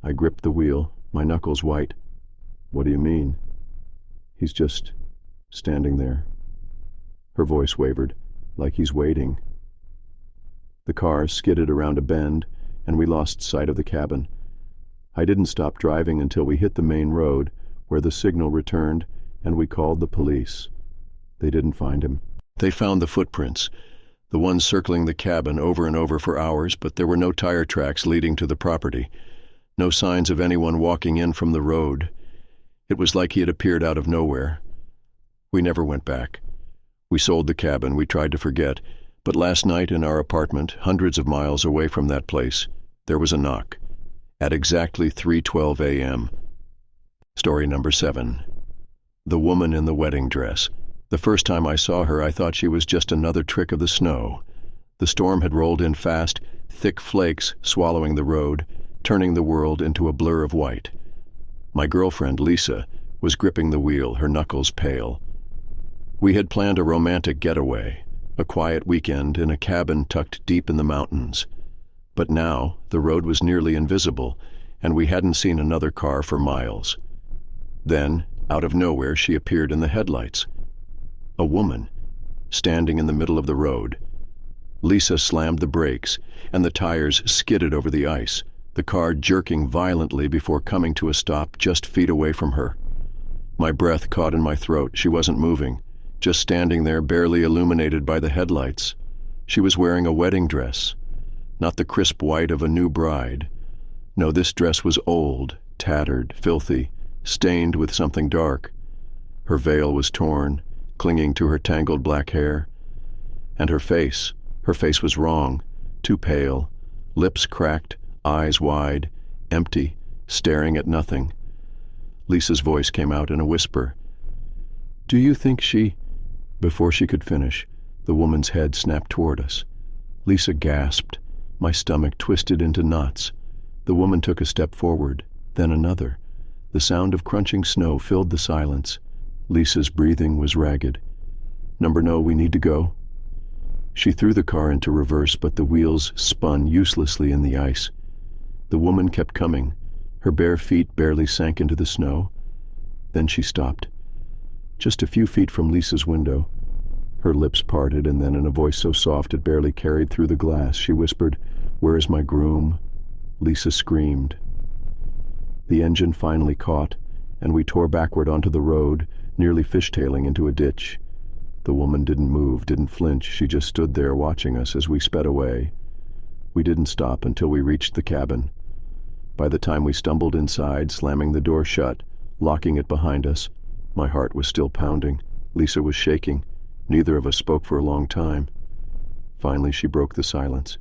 I gripped the wheel, my knuckles white. "What do you mean?" "He's just standing there." Her voice wavered, like he's waiting. The car skidded around a bend, and we lost sight of the cabin. I didn't stop driving until we hit the main road, where the signal returned, and we called the police. They didn't find him. They found the footprints, the ones circling the cabin over and over for hours, but there were no tire tracks leading to the property, no signs of anyone walking in from the road. It was like he had appeared out of nowhere. We never went back. We sold the cabin, we tried to forget, but last night in our apartment, hundreds of miles away from that place, there was a knock. At exactly 3:12 a.m. Story number 7. The Woman in the Wedding Dress. The first time I saw her, I thought she was just another trick of the snow. The storm had rolled in fast, thick flakes swallowing the road, turning the world into a blur of white. My girlfriend, Lisa, was gripping the wheel, her knuckles pale. We had planned a romantic getaway, a quiet weekend in a cabin tucked deep in the mountains. But now the road was nearly invisible, and we hadn't seen another car for miles. Then, out of nowhere, she appeared in the headlights. A woman, standing in the middle of the road. Lisa slammed the brakes, and the tires skidded over the ice, the car jerking violently before coming to a stop just feet away from her. My breath caught in my throat. She wasn't moving, just standing there barely illuminated by the headlights. She was wearing a wedding dress, not the crisp white of a new bride. No, this dress was old, tattered, filthy, stained with something dark. Her veil was torn, clinging to her tangled black hair. And her face was wrong, too pale, lips cracked, eyes wide, empty, staring at nothing. Lisa's voice came out in a whisper. "Do you think she—" Before she could finish, the woman's head snapped toward us. Lisa gasped. My stomach twisted into knots. The woman took a step forward, then another. The sound of crunching snow filled the silence. Lisa's breathing was ragged. "Number no, we need to go." She threw the car into reverse, but the wheels spun uselessly in the ice. The woman kept coming. Her bare feet barely sank into the snow. Then she stopped, just a few feet from Lisa's window. Her lips parted, and then in a voice so soft it barely carried through the glass, she whispered, "Where is my groom?" Lisa screamed. The engine finally caught, and we tore backward onto the road, nearly fishtailing into a ditch. The woman didn't move, didn't flinch. She just stood there watching us as we sped away. We didn't stop until we reached the cabin. By the time we stumbled inside, slamming the door shut, locking it behind us, my heart was still pounding. Lisa was shaking. Neither of us spoke for a long time. Finally, she broke the silence.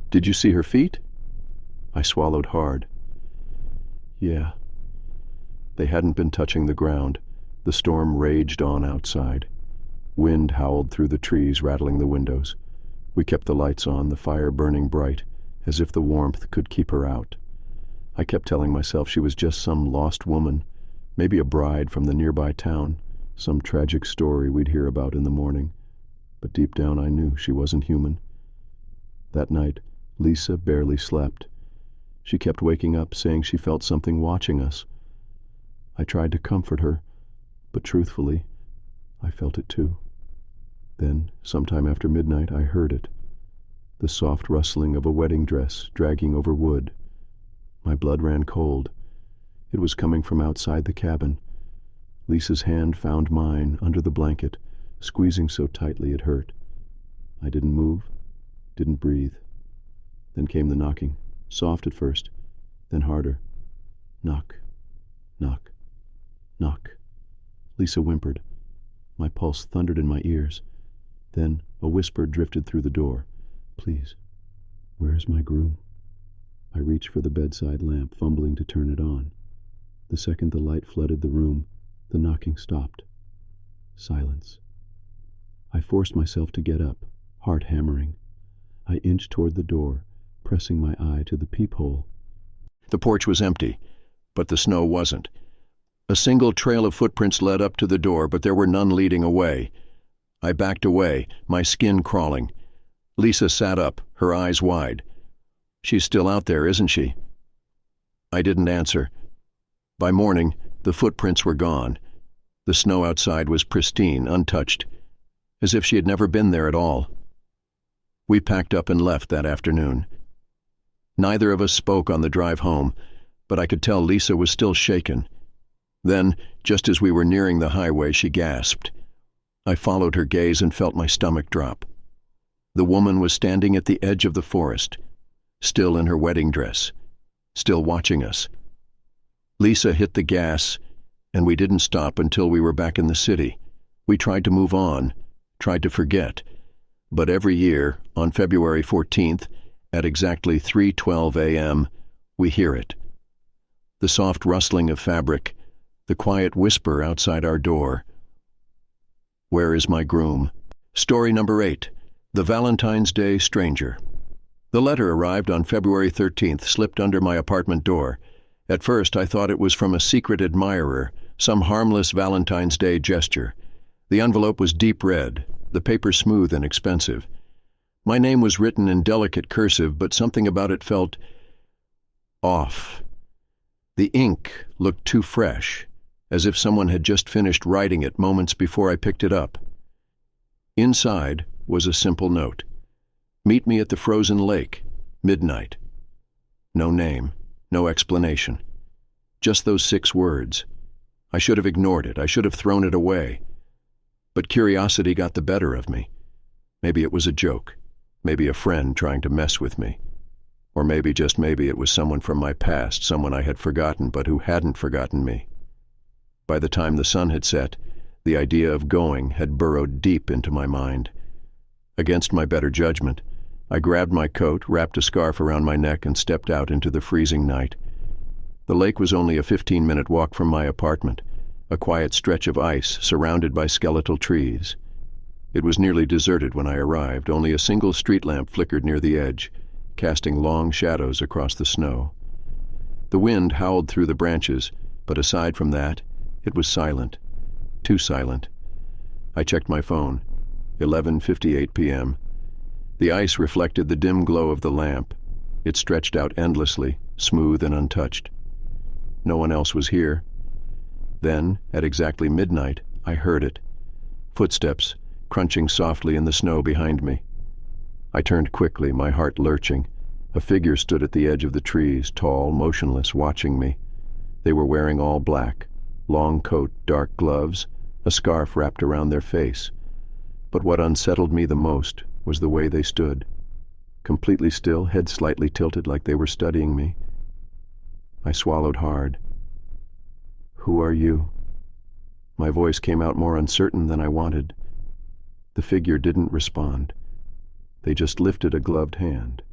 "Did you see her feet?" I swallowed hard. Yeah. They hadn't been touching the ground. The storm raged on outside. Wind howled through the trees, rattling the windows. We kept the lights on, the fire burning bright, as if the warmth could keep her out. I kept telling myself she was just some lost woman, maybe a bride from the nearby town, some tragic story we'd hear about in the morning. But deep down I knew she wasn't human. That night, Lisa barely slept. She kept waking up, saying she felt something watching us. I tried to comfort her, but truthfully, I felt it too. Then, sometime after midnight, I heard it. The soft rustling of a wedding dress dragging over wood. My blood ran cold. It was coming from outside the cabin. Lisa's hand found mine under the blanket, squeezing so tightly it hurt. I didn't move, didn't breathe. Then came the knocking, soft at first, then harder. Knock, knock, knock. Lisa whimpered. My pulse thundered in my ears. Then a whisper drifted through the door. "Please, where is my groom?" I reached for the bedside lamp, fumbling to turn it on. The second the light flooded the room, the knocking stopped. Silence. I forced myself to get up, heart hammering. I inched toward the door, pressing my eye to the peephole. The porch was empty, but the snow wasn't. A single trail of footprints led up to the door, but there were none leading away. I backed away, my skin crawling. Lisa sat up, her eyes wide. "She's still out there, isn't she?" I didn't answer. By morning, the footprints were gone. The snow outside was pristine, untouched, as if she had never been there at all. We packed up and left that afternoon. Neither of us spoke on the drive home, but I could tell Lisa was still shaken. Then, just as we were nearing the highway, she gasped. I followed her gaze and felt my stomach drop. The woman was standing at the edge of the forest, still in her wedding dress, still watching us. Lisa hit the gas, and we didn't stop until we were back in the city. We tried to move on, tried to forget. But every year, on February 14th, at exactly 3:12 a.m., we hear it. The soft rustling of fabric, the quiet whisper outside our door. Where is my groom? Story number 8. The Valentine's Day Stranger. The letter arrived on February 13th, slipped under my apartment door. At first, I thought it was from a secret admirer, some harmless Valentine's Day gesture. The envelope was deep red, the paper smooth and expensive. My name was written in delicate cursive, but something about it felt off. The ink looked too fresh, as if someone had just finished writing it moments before I picked it up. Inside was a simple note. Meet me at the frozen lake, midnight. No name, no explanation. Just those 6 words. I should have ignored it. I should have thrown it away. But curiosity got the better of me. Maybe it was a joke. Maybe a friend trying to mess with me. Or maybe, just maybe, it was someone from my past, someone I had forgotten but who hadn't forgotten me. By the time the sun had set, the idea of going had burrowed deep into my mind. Against my better judgment, I grabbed my coat, wrapped a scarf around my neck, and stepped out into the freezing night. The lake was only a 15-minute walk from my apartment, a quiet stretch of ice surrounded by skeletal trees. It was nearly deserted when I arrived. Only a single street lamp flickered near the edge, casting long shadows across the snow. The wind howled through the branches, but aside from that, it was silent. Too silent. I checked my phone. 11:58 p.m. The ice reflected the dim glow of the lamp. It stretched out endlessly, smooth and untouched. No one else was here. Then, at exactly midnight, I heard it. Footsteps, crunching softly in the snow behind me. I turned quickly, my heart lurching. A figure stood at the edge of the trees, tall, motionless, watching me. They were wearing all black, long coat, dark gloves, a scarf wrapped around their face. But what unsettled me the most was the way they stood. Completely still, head slightly tilted like they were studying me. I swallowed hard. "Who are you?" My voice came out more uncertain than I wanted. The figure didn't respond. They just lifted a gloved hand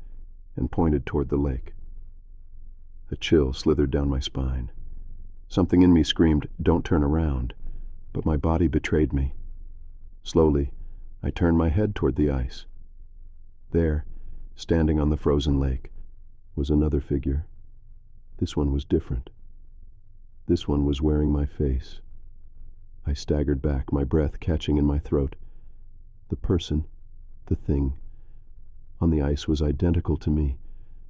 and pointed toward the lake. A chill slithered down my spine. Something in me screamed, "Don't turn around," but my body betrayed me. Slowly, I turned my head toward the ice. There, standing on the frozen lake, was another figure. This one was different. This one was wearing my face. I staggered back, my breath catching in my throat. The person, the thing, on the ice was identical to me.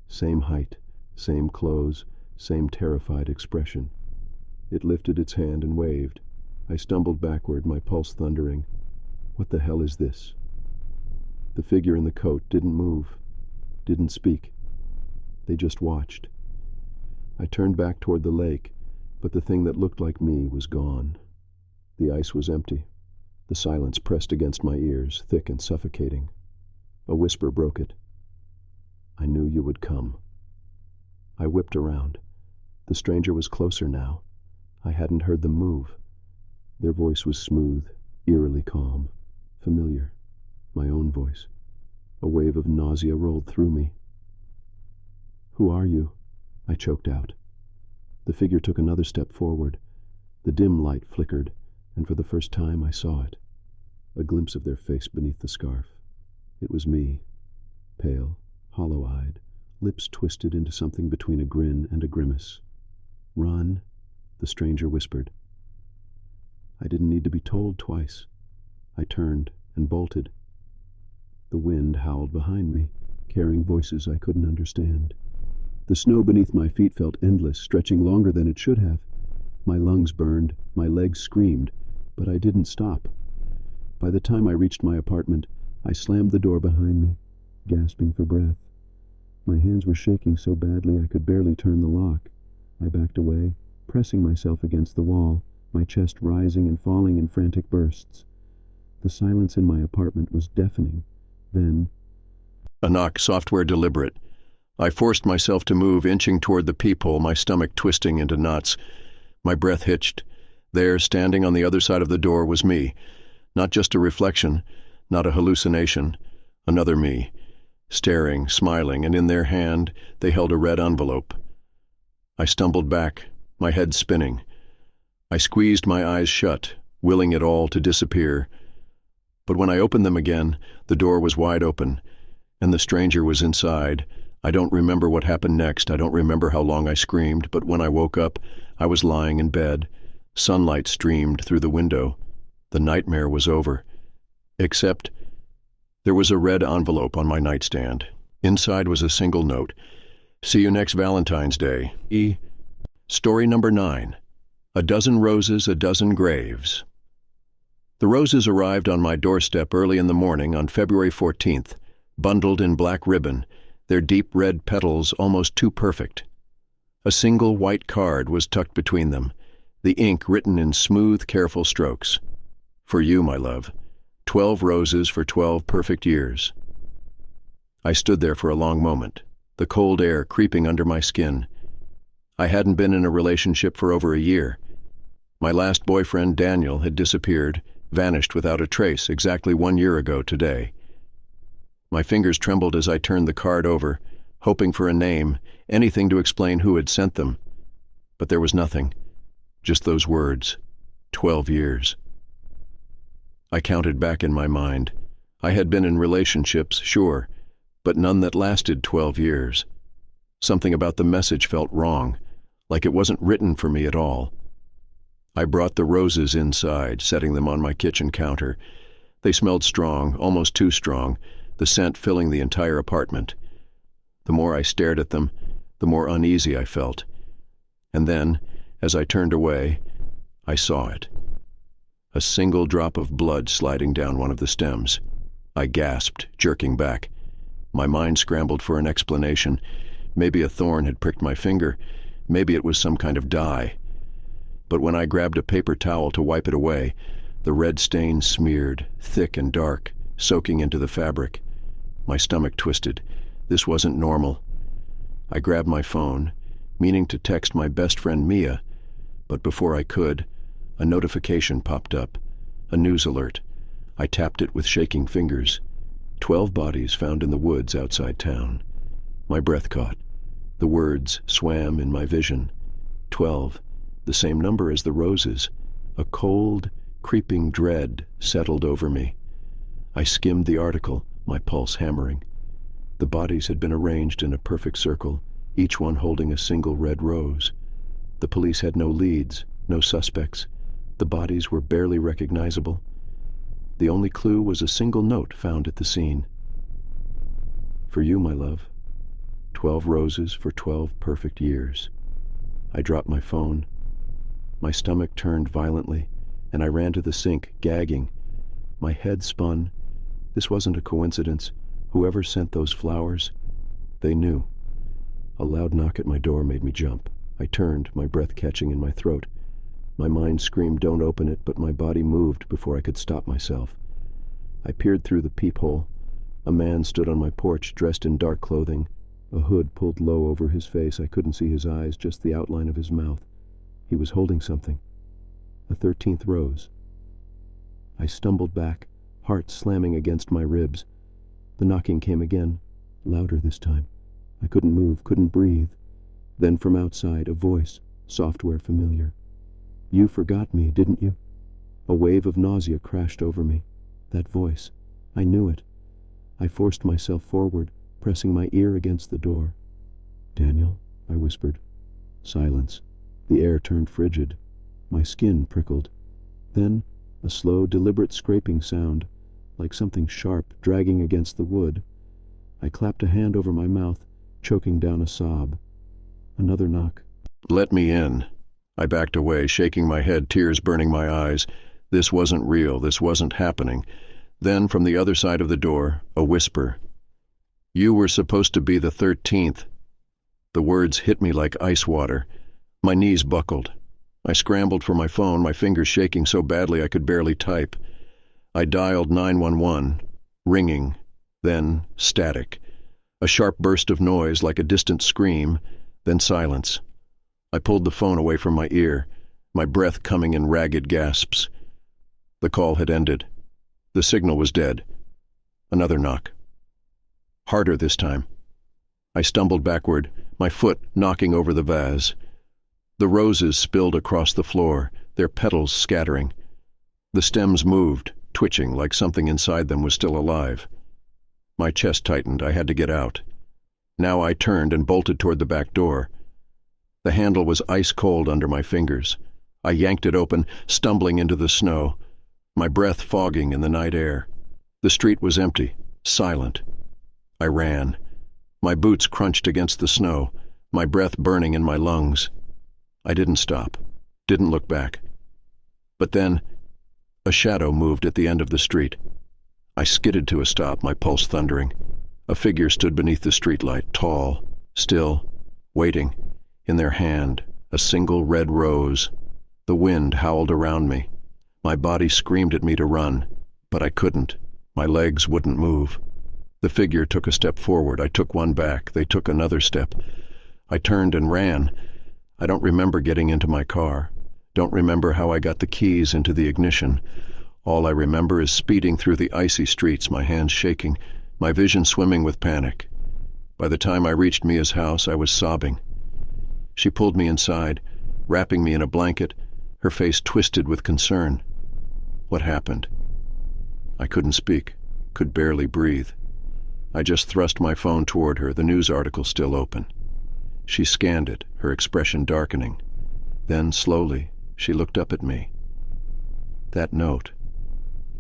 Same height, same clothes, same terrified expression. It lifted its hand and waved. I stumbled backward, my pulse thundering. What the hell is this? The figure in the coat didn't move, didn't speak. They just watched. I turned back toward the lake, but the thing that looked like me was gone. The ice was empty. The silence pressed against my ears, thick and suffocating. A whisper broke it. "I knew you would come." I whipped around. The stranger was closer now. I hadn't heard them move. Their voice was smooth, eerily calm, familiar. My own voice. A wave of nausea rolled through me. "Who are you?" I choked out. The figure took another step forward. The dim light flickered, and for the first time I saw it. A glimpse of their face beneath the scarf. It was me, pale, hollow-eyed, lips twisted into something between a grin and a grimace. "Run," the stranger whispered. I didn't need to be told twice. I turned and bolted. The wind howled behind me, carrying voices I couldn't understand. The snow beneath my feet felt endless, stretching longer than it should have. My lungs burned, my legs screamed, but I didn't stop. By the time I reached my apartment, I slammed the door behind me, gasping for breath. My hands were shaking so badly I could barely turn the lock. I backed away, pressing myself against the wall, my chest rising and falling in frantic bursts. The silence in my apartment was deafening. Then, a knock, software deliberate. I forced myself to move, inching toward the peephole, my stomach twisting into knots. My breath hitched. There, standing on the other side of the door, was me. Not just a reflection, not a hallucination. Another me. Staring, smiling, and in their hand they held a red envelope. I stumbled back, my head spinning. I squeezed my eyes shut, willing it all to disappear. But when I opened them again, the door was wide open, and the stranger was inside. I don't remember what happened next. I don't remember how long I screamed, but when I woke up, I was lying in bed. Sunlight streamed through the window. The nightmare was over. Except there was a red envelope on my nightstand. Inside was a single note. See you next Valentine's Day. Story number 9. A dozen roses, a dozen graves. The roses arrived on my doorstep early in the morning on February 14th, bundled in black ribbon, their deep red petals almost too perfect. A single white card was tucked between them, the ink written in smooth, careful strokes. For you, my love. 12 roses for 12 perfect years. I stood there for a long moment, the cold air creeping under my skin. I hadn't been in a relationship for over a year. My last boyfriend, Daniel, had disappeared, vanished without a trace exactly 1 year ago today. My fingers trembled as I turned the card over, hoping for a name, anything to explain who had sent them. But there was nothing, just those words, 12 years. I counted back in my mind. I had been in relationships, sure, but none that lasted 12 years. Something about the message felt wrong, like it wasn't written for me at all. I brought the roses inside, setting them on my kitchen counter. They smelled strong, almost too strong, the scent filling the entire apartment. The more I stared at them, the more uneasy I felt. And then, as I turned away, I saw it. A single drop of blood sliding down one of the stems. I gasped, jerking back. My mind scrambled for an explanation. Maybe a thorn had pricked my finger. Maybe it was some kind of dye. But when I grabbed a paper towel to wipe it away, the red stain smeared, thick and dark, soaking into the fabric. My stomach twisted. This wasn't normal. I grabbed my phone, meaning to text my best friend Mia, but before I could, a notification popped up, a news alert. I tapped it with shaking fingers. 12 bodies found in the woods outside town. My breath caught. The words swam in my vision. 12, the same number as the roses. A cold, creeping dread settled over me. I skimmed the article, my pulse hammering. The bodies had been arranged in a perfect circle, each one holding a single red rose. The police had no leads, no suspects. The bodies were barely recognizable. The only clue was a single note found at the scene. For you, my love. 12 roses for 12 perfect years. I dropped my phone. My stomach turned violently, and I ran to the sink, gagging. My head spun. This wasn't a coincidence. Whoever sent those flowers, they knew. A loud knock at my door made me jump. I turned, my breath catching in my throat. My mind screamed, "Don't open it," but my body moved before I could stop myself. I peered through the peephole. A man stood on my porch, dressed in dark clothing, a hood pulled low over his face. I couldn't see his eyes, just the outline of his mouth. He was holding something. A 13th rose. I stumbled back, heart slamming against my ribs. The knocking came again, louder this time. I couldn't move, couldn't breathe. Then from outside, a voice, software familiar. "You forgot me, didn't you?" A wave of nausea crashed over me. That voice. I knew it. I forced myself forward, pressing my ear against the door. "Daniel," I whispered. Silence. The air turned frigid. My skin prickled. Then a slow, deliberate scraping sound, like something sharp dragging against the wood. I clapped a hand over my mouth, choking down a sob. Another knock. "Let me in." I backed away, shaking my head, tears burning my eyes. This wasn't real. This wasn't happening. Then, from the other side of the door, a whisper. "You were supposed to be the 13th. The words hit me like ice water. My knees buckled. I scrambled for my phone, my fingers shaking so badly I could barely type. I dialed 911, ringing, then static. A sharp burst of noise like a distant scream, then silence. I pulled the phone away from my ear, my breath coming in ragged gasps. The call had ended. The signal was dead. Another knock. Harder this time. I stumbled backward, my foot knocking over the vase. The roses spilled across the floor, their petals scattering. The stems moved, twitching like something inside them was still alive. My chest tightened. I had to get out. Now I turned and bolted toward the back door. The handle was ice cold under my fingers. I yanked it open, stumbling into the snow, my breath fogging in the night air. The street was empty, silent. I ran. My boots crunched against the snow, my breath burning in my lungs. I didn't stop, didn't look back. But then, a shadow moved at the end of the street. I skidded to a stop, my pulse thundering. A figure stood beneath the streetlight, tall, still, waiting. In their hand, a single red rose. The wind howled around me. My body screamed at me to run, but I couldn't. My legs wouldn't move. The figure took a step forward. I took one back. They took another step. I turned and ran. I don't remember getting into my car. Don't remember how I got the keys into the ignition. All I remember is speeding through the icy streets, my hands shaking, my vision swimming with panic. By the time I reached Mia's house, I was sobbing. She pulled me inside, wrapping me in a blanket, her face twisted with concern. What happened? I couldn't speak, could barely breathe. I just thrust my phone toward her, the news article still open. She scanned it, her expression darkening. Then, slowly, she looked up at me. "That note,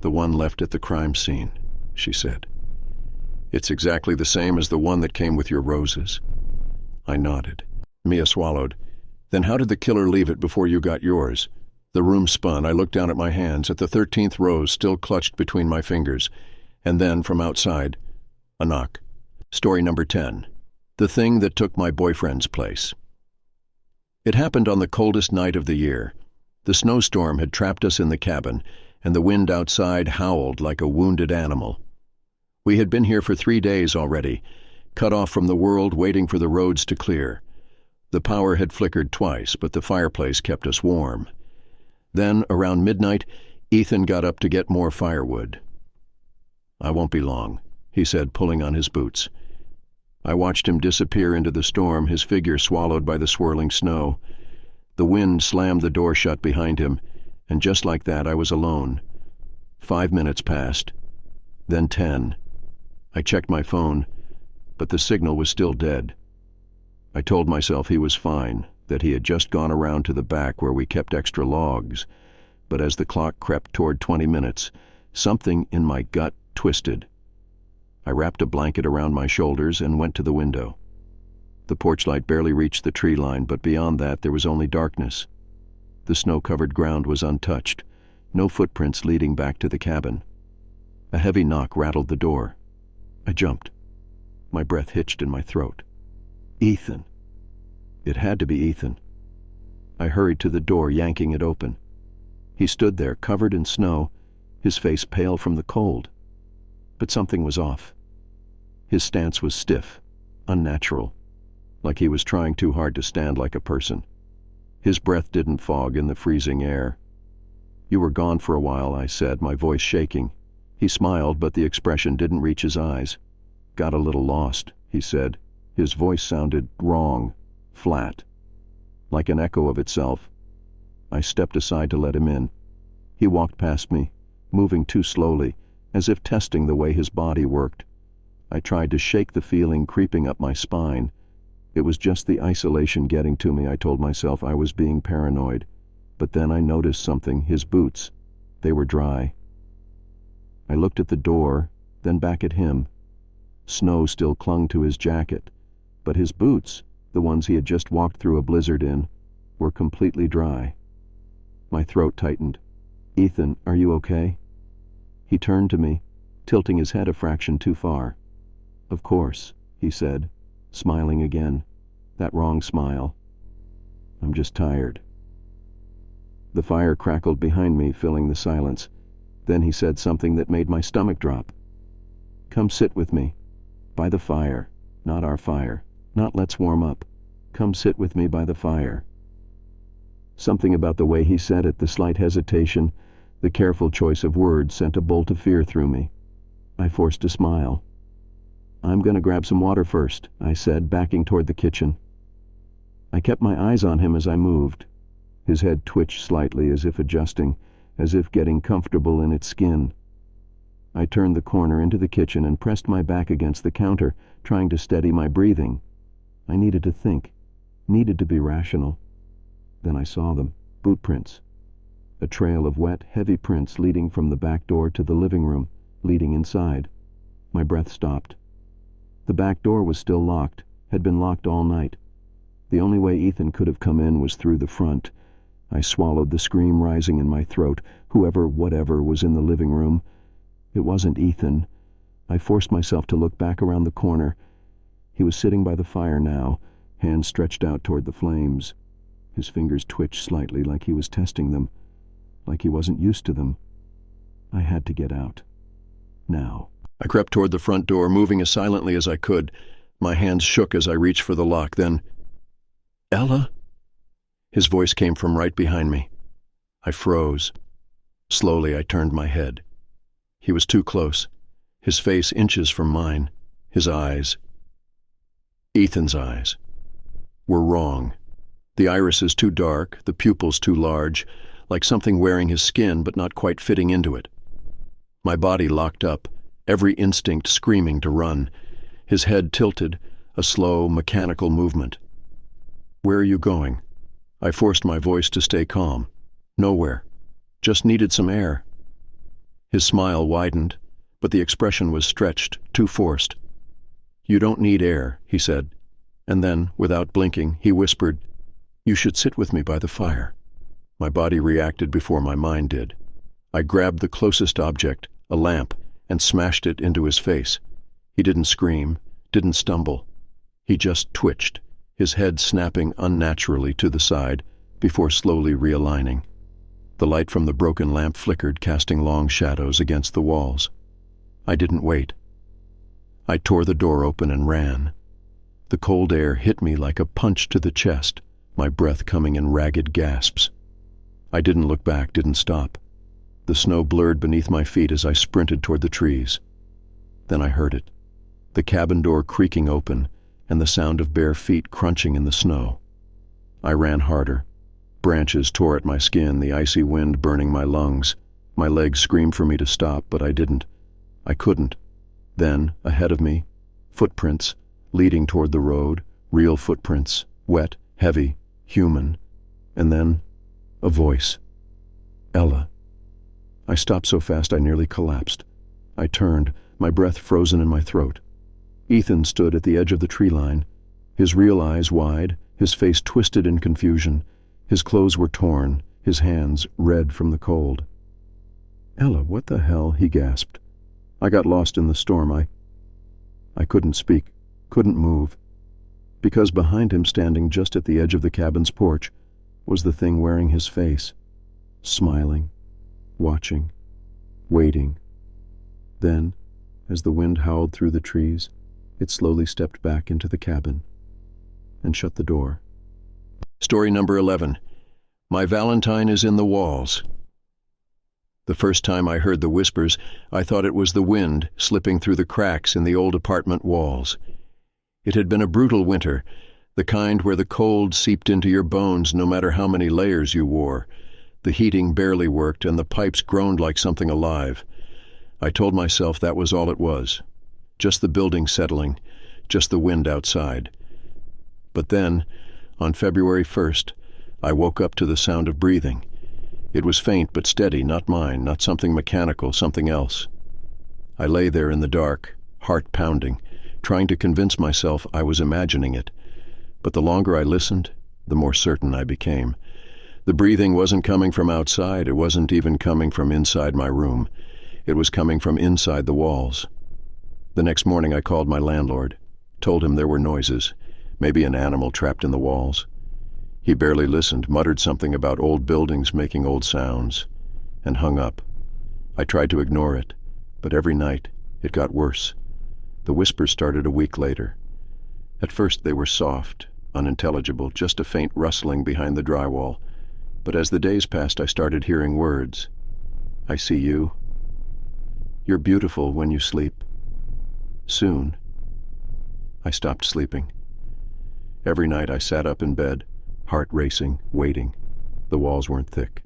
the one left at the crime scene," she said. "It's exactly the same as the one that came with your roses." I nodded. Mia swallowed. "Then how did the killer leave it before you got yours?" The room spun. I looked down at my hands, at the 13th rose still clutched between my fingers. And then, from outside, a knock. Story number 10. The thing that took my boyfriend's place. It happened on the coldest night of the year. The snowstorm had trapped us in the cabin, and the wind outside howled like a wounded animal. We had been here for 3 days already, cut off from the world, waiting for the roads to clear. The power had flickered twice, but the fireplace kept us warm. Then, around midnight, Ethan got up to get more firewood. "I won't be long," he said, pulling on his boots. I watched him disappear into the storm, his figure swallowed by the swirling snow. The wind slammed the door shut behind him, and just like that I was alone. 5 minutes passed, then 10. I checked my phone, but the signal was still dead. I told myself he was fine, that he had just gone around to the back where we kept extra logs, but as the clock crept toward 20 minutes, something in my gut twisted. I wrapped a blanket around my shoulders and went to the window. The porch light barely reached the tree line, but beyond that there was only darkness. The snow-covered ground was untouched, no footprints leading back to the cabin. A heavy knock rattled the door. I jumped. My breath hitched in my throat. Ethan. It had to be Ethan. I hurried to the door, yanking it open. He stood there, covered in snow, his face pale from the cold. But something was off. His stance was stiff, unnatural, like he was trying too hard to stand like a person. His breath didn't fog in the freezing air. "You were gone for a while," I said, my voice shaking. He smiled, but the expression didn't reach his eyes. "Got a little lost," he said. His voice sounded wrong, flat, like an echo of itself. I stepped aside to let him in. He walked past me, moving too slowly, as if testing the way his body worked. I tried to shake the feeling creeping up my spine. It was just the isolation getting to me. I told myself I was being paranoid. But then I noticed something, his boots. They were dry. I looked at the door, then back at him. Snow still clung to his jacket, but his boots, the ones he had just walked through a blizzard in, were completely dry. My throat tightened. "Ethan, are you okay?" He turned to me, tilting his head a fraction too far. "Of course," he said, smiling again. That wrong smile. "I'm just tired." The fire crackled behind me, filling the silence. Then he said something that made my stomach drop. "Come sit with me. By the fire. Not our fire. Not let's warm up. Come sit with me by the fire." Something about the way he said it, the slight hesitation, the careful choice of words, sent a bolt of fear through me. I forced a smile. "I'm going to grab some water first," I said, backing toward the kitchen. I kept my eyes on him as I moved. His head twitched slightly, as if adjusting, as if getting comfortable in its skin. I turned the corner into the kitchen and pressed my back against the counter, trying to steady my breathing. I needed to think, needed to be rational. Then I saw them, boot prints. A trail of wet, heavy prints leading from the back door to the living room, leading inside. My breath stopped. The back door was still locked, had been locked all night. The only way Ethan could have come in was through the front. I swallowed the scream rising in my throat. Whoever, whatever, was in the living room. It wasn't Ethan. I forced myself to look back around the corner. He was sitting by the fire now, hands stretched out toward the flames. His fingers twitched slightly like he was testing them, like he wasn't used to them. I had to get out. Now. I crept toward the front door, moving as silently as I could. My hands shook as I reached for the lock. Then, "Ella?" His voice came from right behind me. I froze. Slowly I turned my head. He was too close, his face inches from mine. His eyes, Ethan's eyes, were wrong. The irises too dark, the pupils too large, like something wearing his skin but not quite fitting into it. My body locked up, every instinct screaming to run. His head tilted, a slow, mechanical movement. "Where are you going?" I forced my voice to stay calm. "Nowhere. Just needed some air." His smile widened, but the expression was stretched, too forced. "You don't need air," he said. And then, without blinking, he whispered, "You should sit with me by the fire." My body reacted before my mind did. I grabbed the closest object, a lamp, and smashed it into his face. He didn't scream, didn't stumble. He just twitched, his head snapping unnaturally to the side before slowly realigning. The light from the broken lamp flickered, casting long shadows against the walls. I didn't wait. I tore the door open and ran. The cold air hit me like a punch to the chest, my breath coming in ragged gasps. I didn't look back, didn't stop. The snow blurred beneath my feet as I sprinted toward the trees. Then I heard it, the cabin door creaking open and the sound of bare feet crunching in the snow. I ran harder. Branches tore at my skin, the icy wind burning my lungs. My legs screamed for me to stop, but I didn't. I couldn't. Then, ahead of me, footprints, leading toward the road, real footprints, wet, heavy, human. And then, a voice. "Ella." I stopped so fast I nearly collapsed. I turned, my breath frozen in my throat. Ethan stood at the edge of the tree line, his real eyes wide, his face twisted in confusion. His clothes were torn, his hands red from the cold. "Ella, what the hell?" he gasped. "I got lost in the storm. I couldn't speak, couldn't move, because behind him, standing just at the edge of the cabin's porch, was the thing wearing his face, smiling, watching, waiting. Then, as the wind howled through the trees, it slowly stepped back into the cabin and shut the door. Story number 11. My Valentine is in the walls. The first time I heard the whispers, I thought it was the wind slipping through the cracks in the old apartment walls. It had been a brutal winter, the kind where the cold seeped into your bones no matter how many layers you wore. The heating barely worked, and the pipes groaned like something alive. I told myself that was all it was. Just the building settling, just the wind outside. But then, on February 1st, I woke up to the sound of breathing. It was faint but steady, not mine, not something mechanical, something else. I lay there in the dark, heart pounding, trying to convince myself I was imagining it. But the longer I listened, the more certain I became. The breathing wasn't coming from outside, it wasn't even coming from inside my room. It was coming from inside the walls. The next morning I called my landlord, told him there were noises, maybe an animal trapped in the walls. He barely listened, muttered something about old buildings making old sounds, and hung up. I tried to ignore it, but every night it got worse. The whispers started a week later. At first they were soft, unintelligible, just a faint rustling behind the drywall. But as the days passed, I started hearing words. "I see you. You're beautiful when you sleep. Soon." I stopped sleeping. Every night I sat up in bed, heart racing, waiting. The walls weren't thick.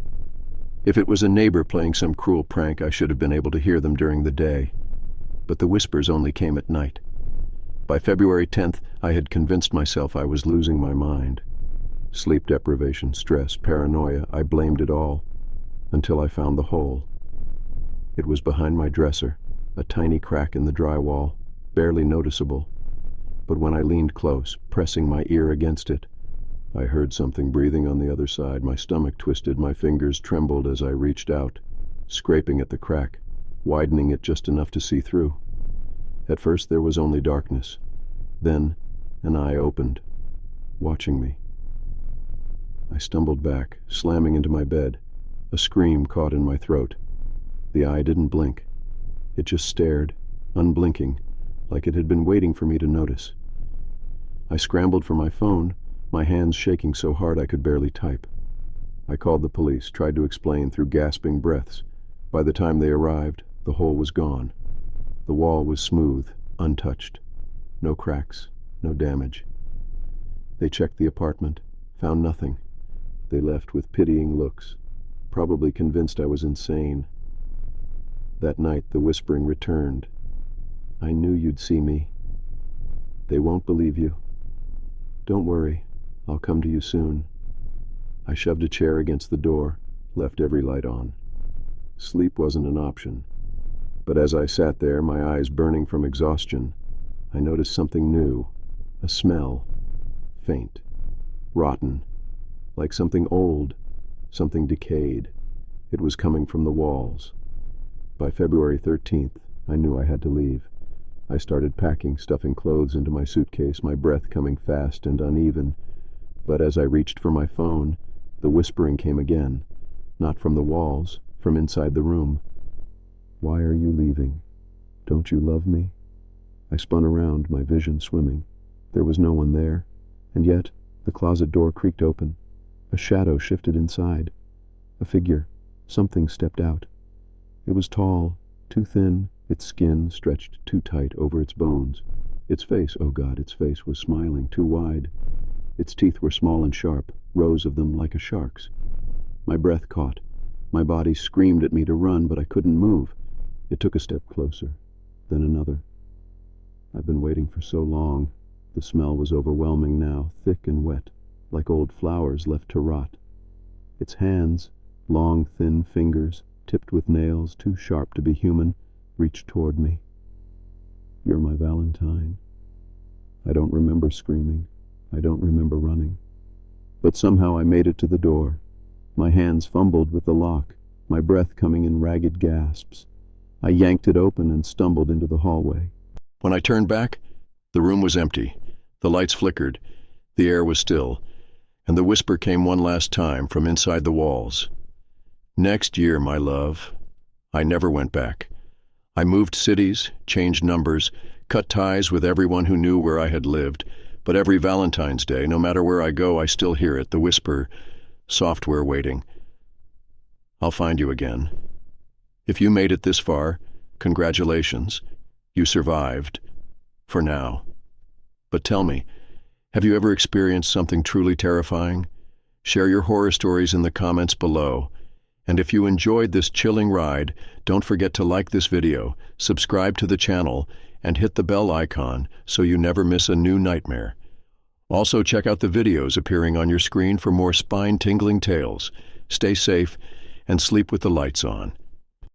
If it was a neighbor playing some cruel prank, I should have been able to hear them during the day. But the whispers only came at night. By February 10th, I had convinced myself I was losing my mind. Sleep deprivation, stress, paranoia, I blamed it all, until I found the hole. It was behind my dresser, a tiny crack in the drywall, barely noticeable. But when I leaned close, pressing my ear against it, I heard something breathing on the other side. My stomach twisted, my fingers trembled as I reached out, scraping at the crack, widening it just enough to see through. At first there was only darkness. Then an eye opened, watching me. I stumbled back, slamming into my bed. A scream caught in my throat. The eye didn't blink. It just stared, unblinking, like it had been waiting for me to notice. I scrambled for my phone, my hands shaking so hard I could barely type. I called the police, tried to explain through gasping breaths. By the time they arrived, the hole was gone. The wall was smooth, untouched. No cracks, no damage. They checked the apartment, found nothing. They left with pitying looks, probably convinced I was insane. That night the whispering returned. I knew you'd see me. They won't believe you. Don't worry, I'll come to you soon. I shoved a chair against the door, left every light on. Sleep wasn't an option. But as I sat there, my eyes burning from exhaustion, I noticed something new. A smell. Faint. Rotten. Like something old. Something decayed. It was coming from the walls. By February 13th, I knew I had to leave. I started packing, stuffing clothes into my suitcase, my breath coming fast and uneven. But as I reached for my phone, the whispering came again. Not from the walls, from inside the room. Why are you leaving? Don't you love me? I spun around, my vision swimming. There was no one there, and yet the closet door creaked open. A shadow shifted inside. A figure. Something stepped out. It was tall, too thin, its skin stretched too tight over its bones. Its face, oh God, its face was smiling, too wide. Its teeth were small and sharp, rows of them like a shark's. My breath caught. My body screamed at me to run, but I couldn't move. It took a step closer, then another. I've been waiting for so long. The smell was overwhelming now, thick and wet, like old flowers left to rot. Its hands, long, thin fingers, tipped with nails too sharp to be human, reached toward me. You're my Valentine. I don't remember screaming. I don't remember running. But somehow I made it to the door. My hands fumbled with the lock, my breath coming in ragged gasps. I yanked it open and stumbled into the hallway. When I turned back, the room was empty. The lights flickered, the air was still, and the whisper came one last time from inside the walls. Next year, my love. I never went back. I moved cities, changed numbers, cut ties with everyone who knew where I had lived, but every Valentine's Day, no matter where I go, I still hear it, the whisper, software waiting. I'll find you again. If you made it this far, congratulations. You survived. For now. But tell me, have you ever experienced something truly terrifying? Share your horror stories in the comments below. And if you enjoyed this chilling ride, don't forget to like this video, subscribe to the channel, and hit the bell icon so you never miss a new nightmare. Also check out the videos appearing on your screen for more spine-tingling tales. Stay safe and sleep with the lights on.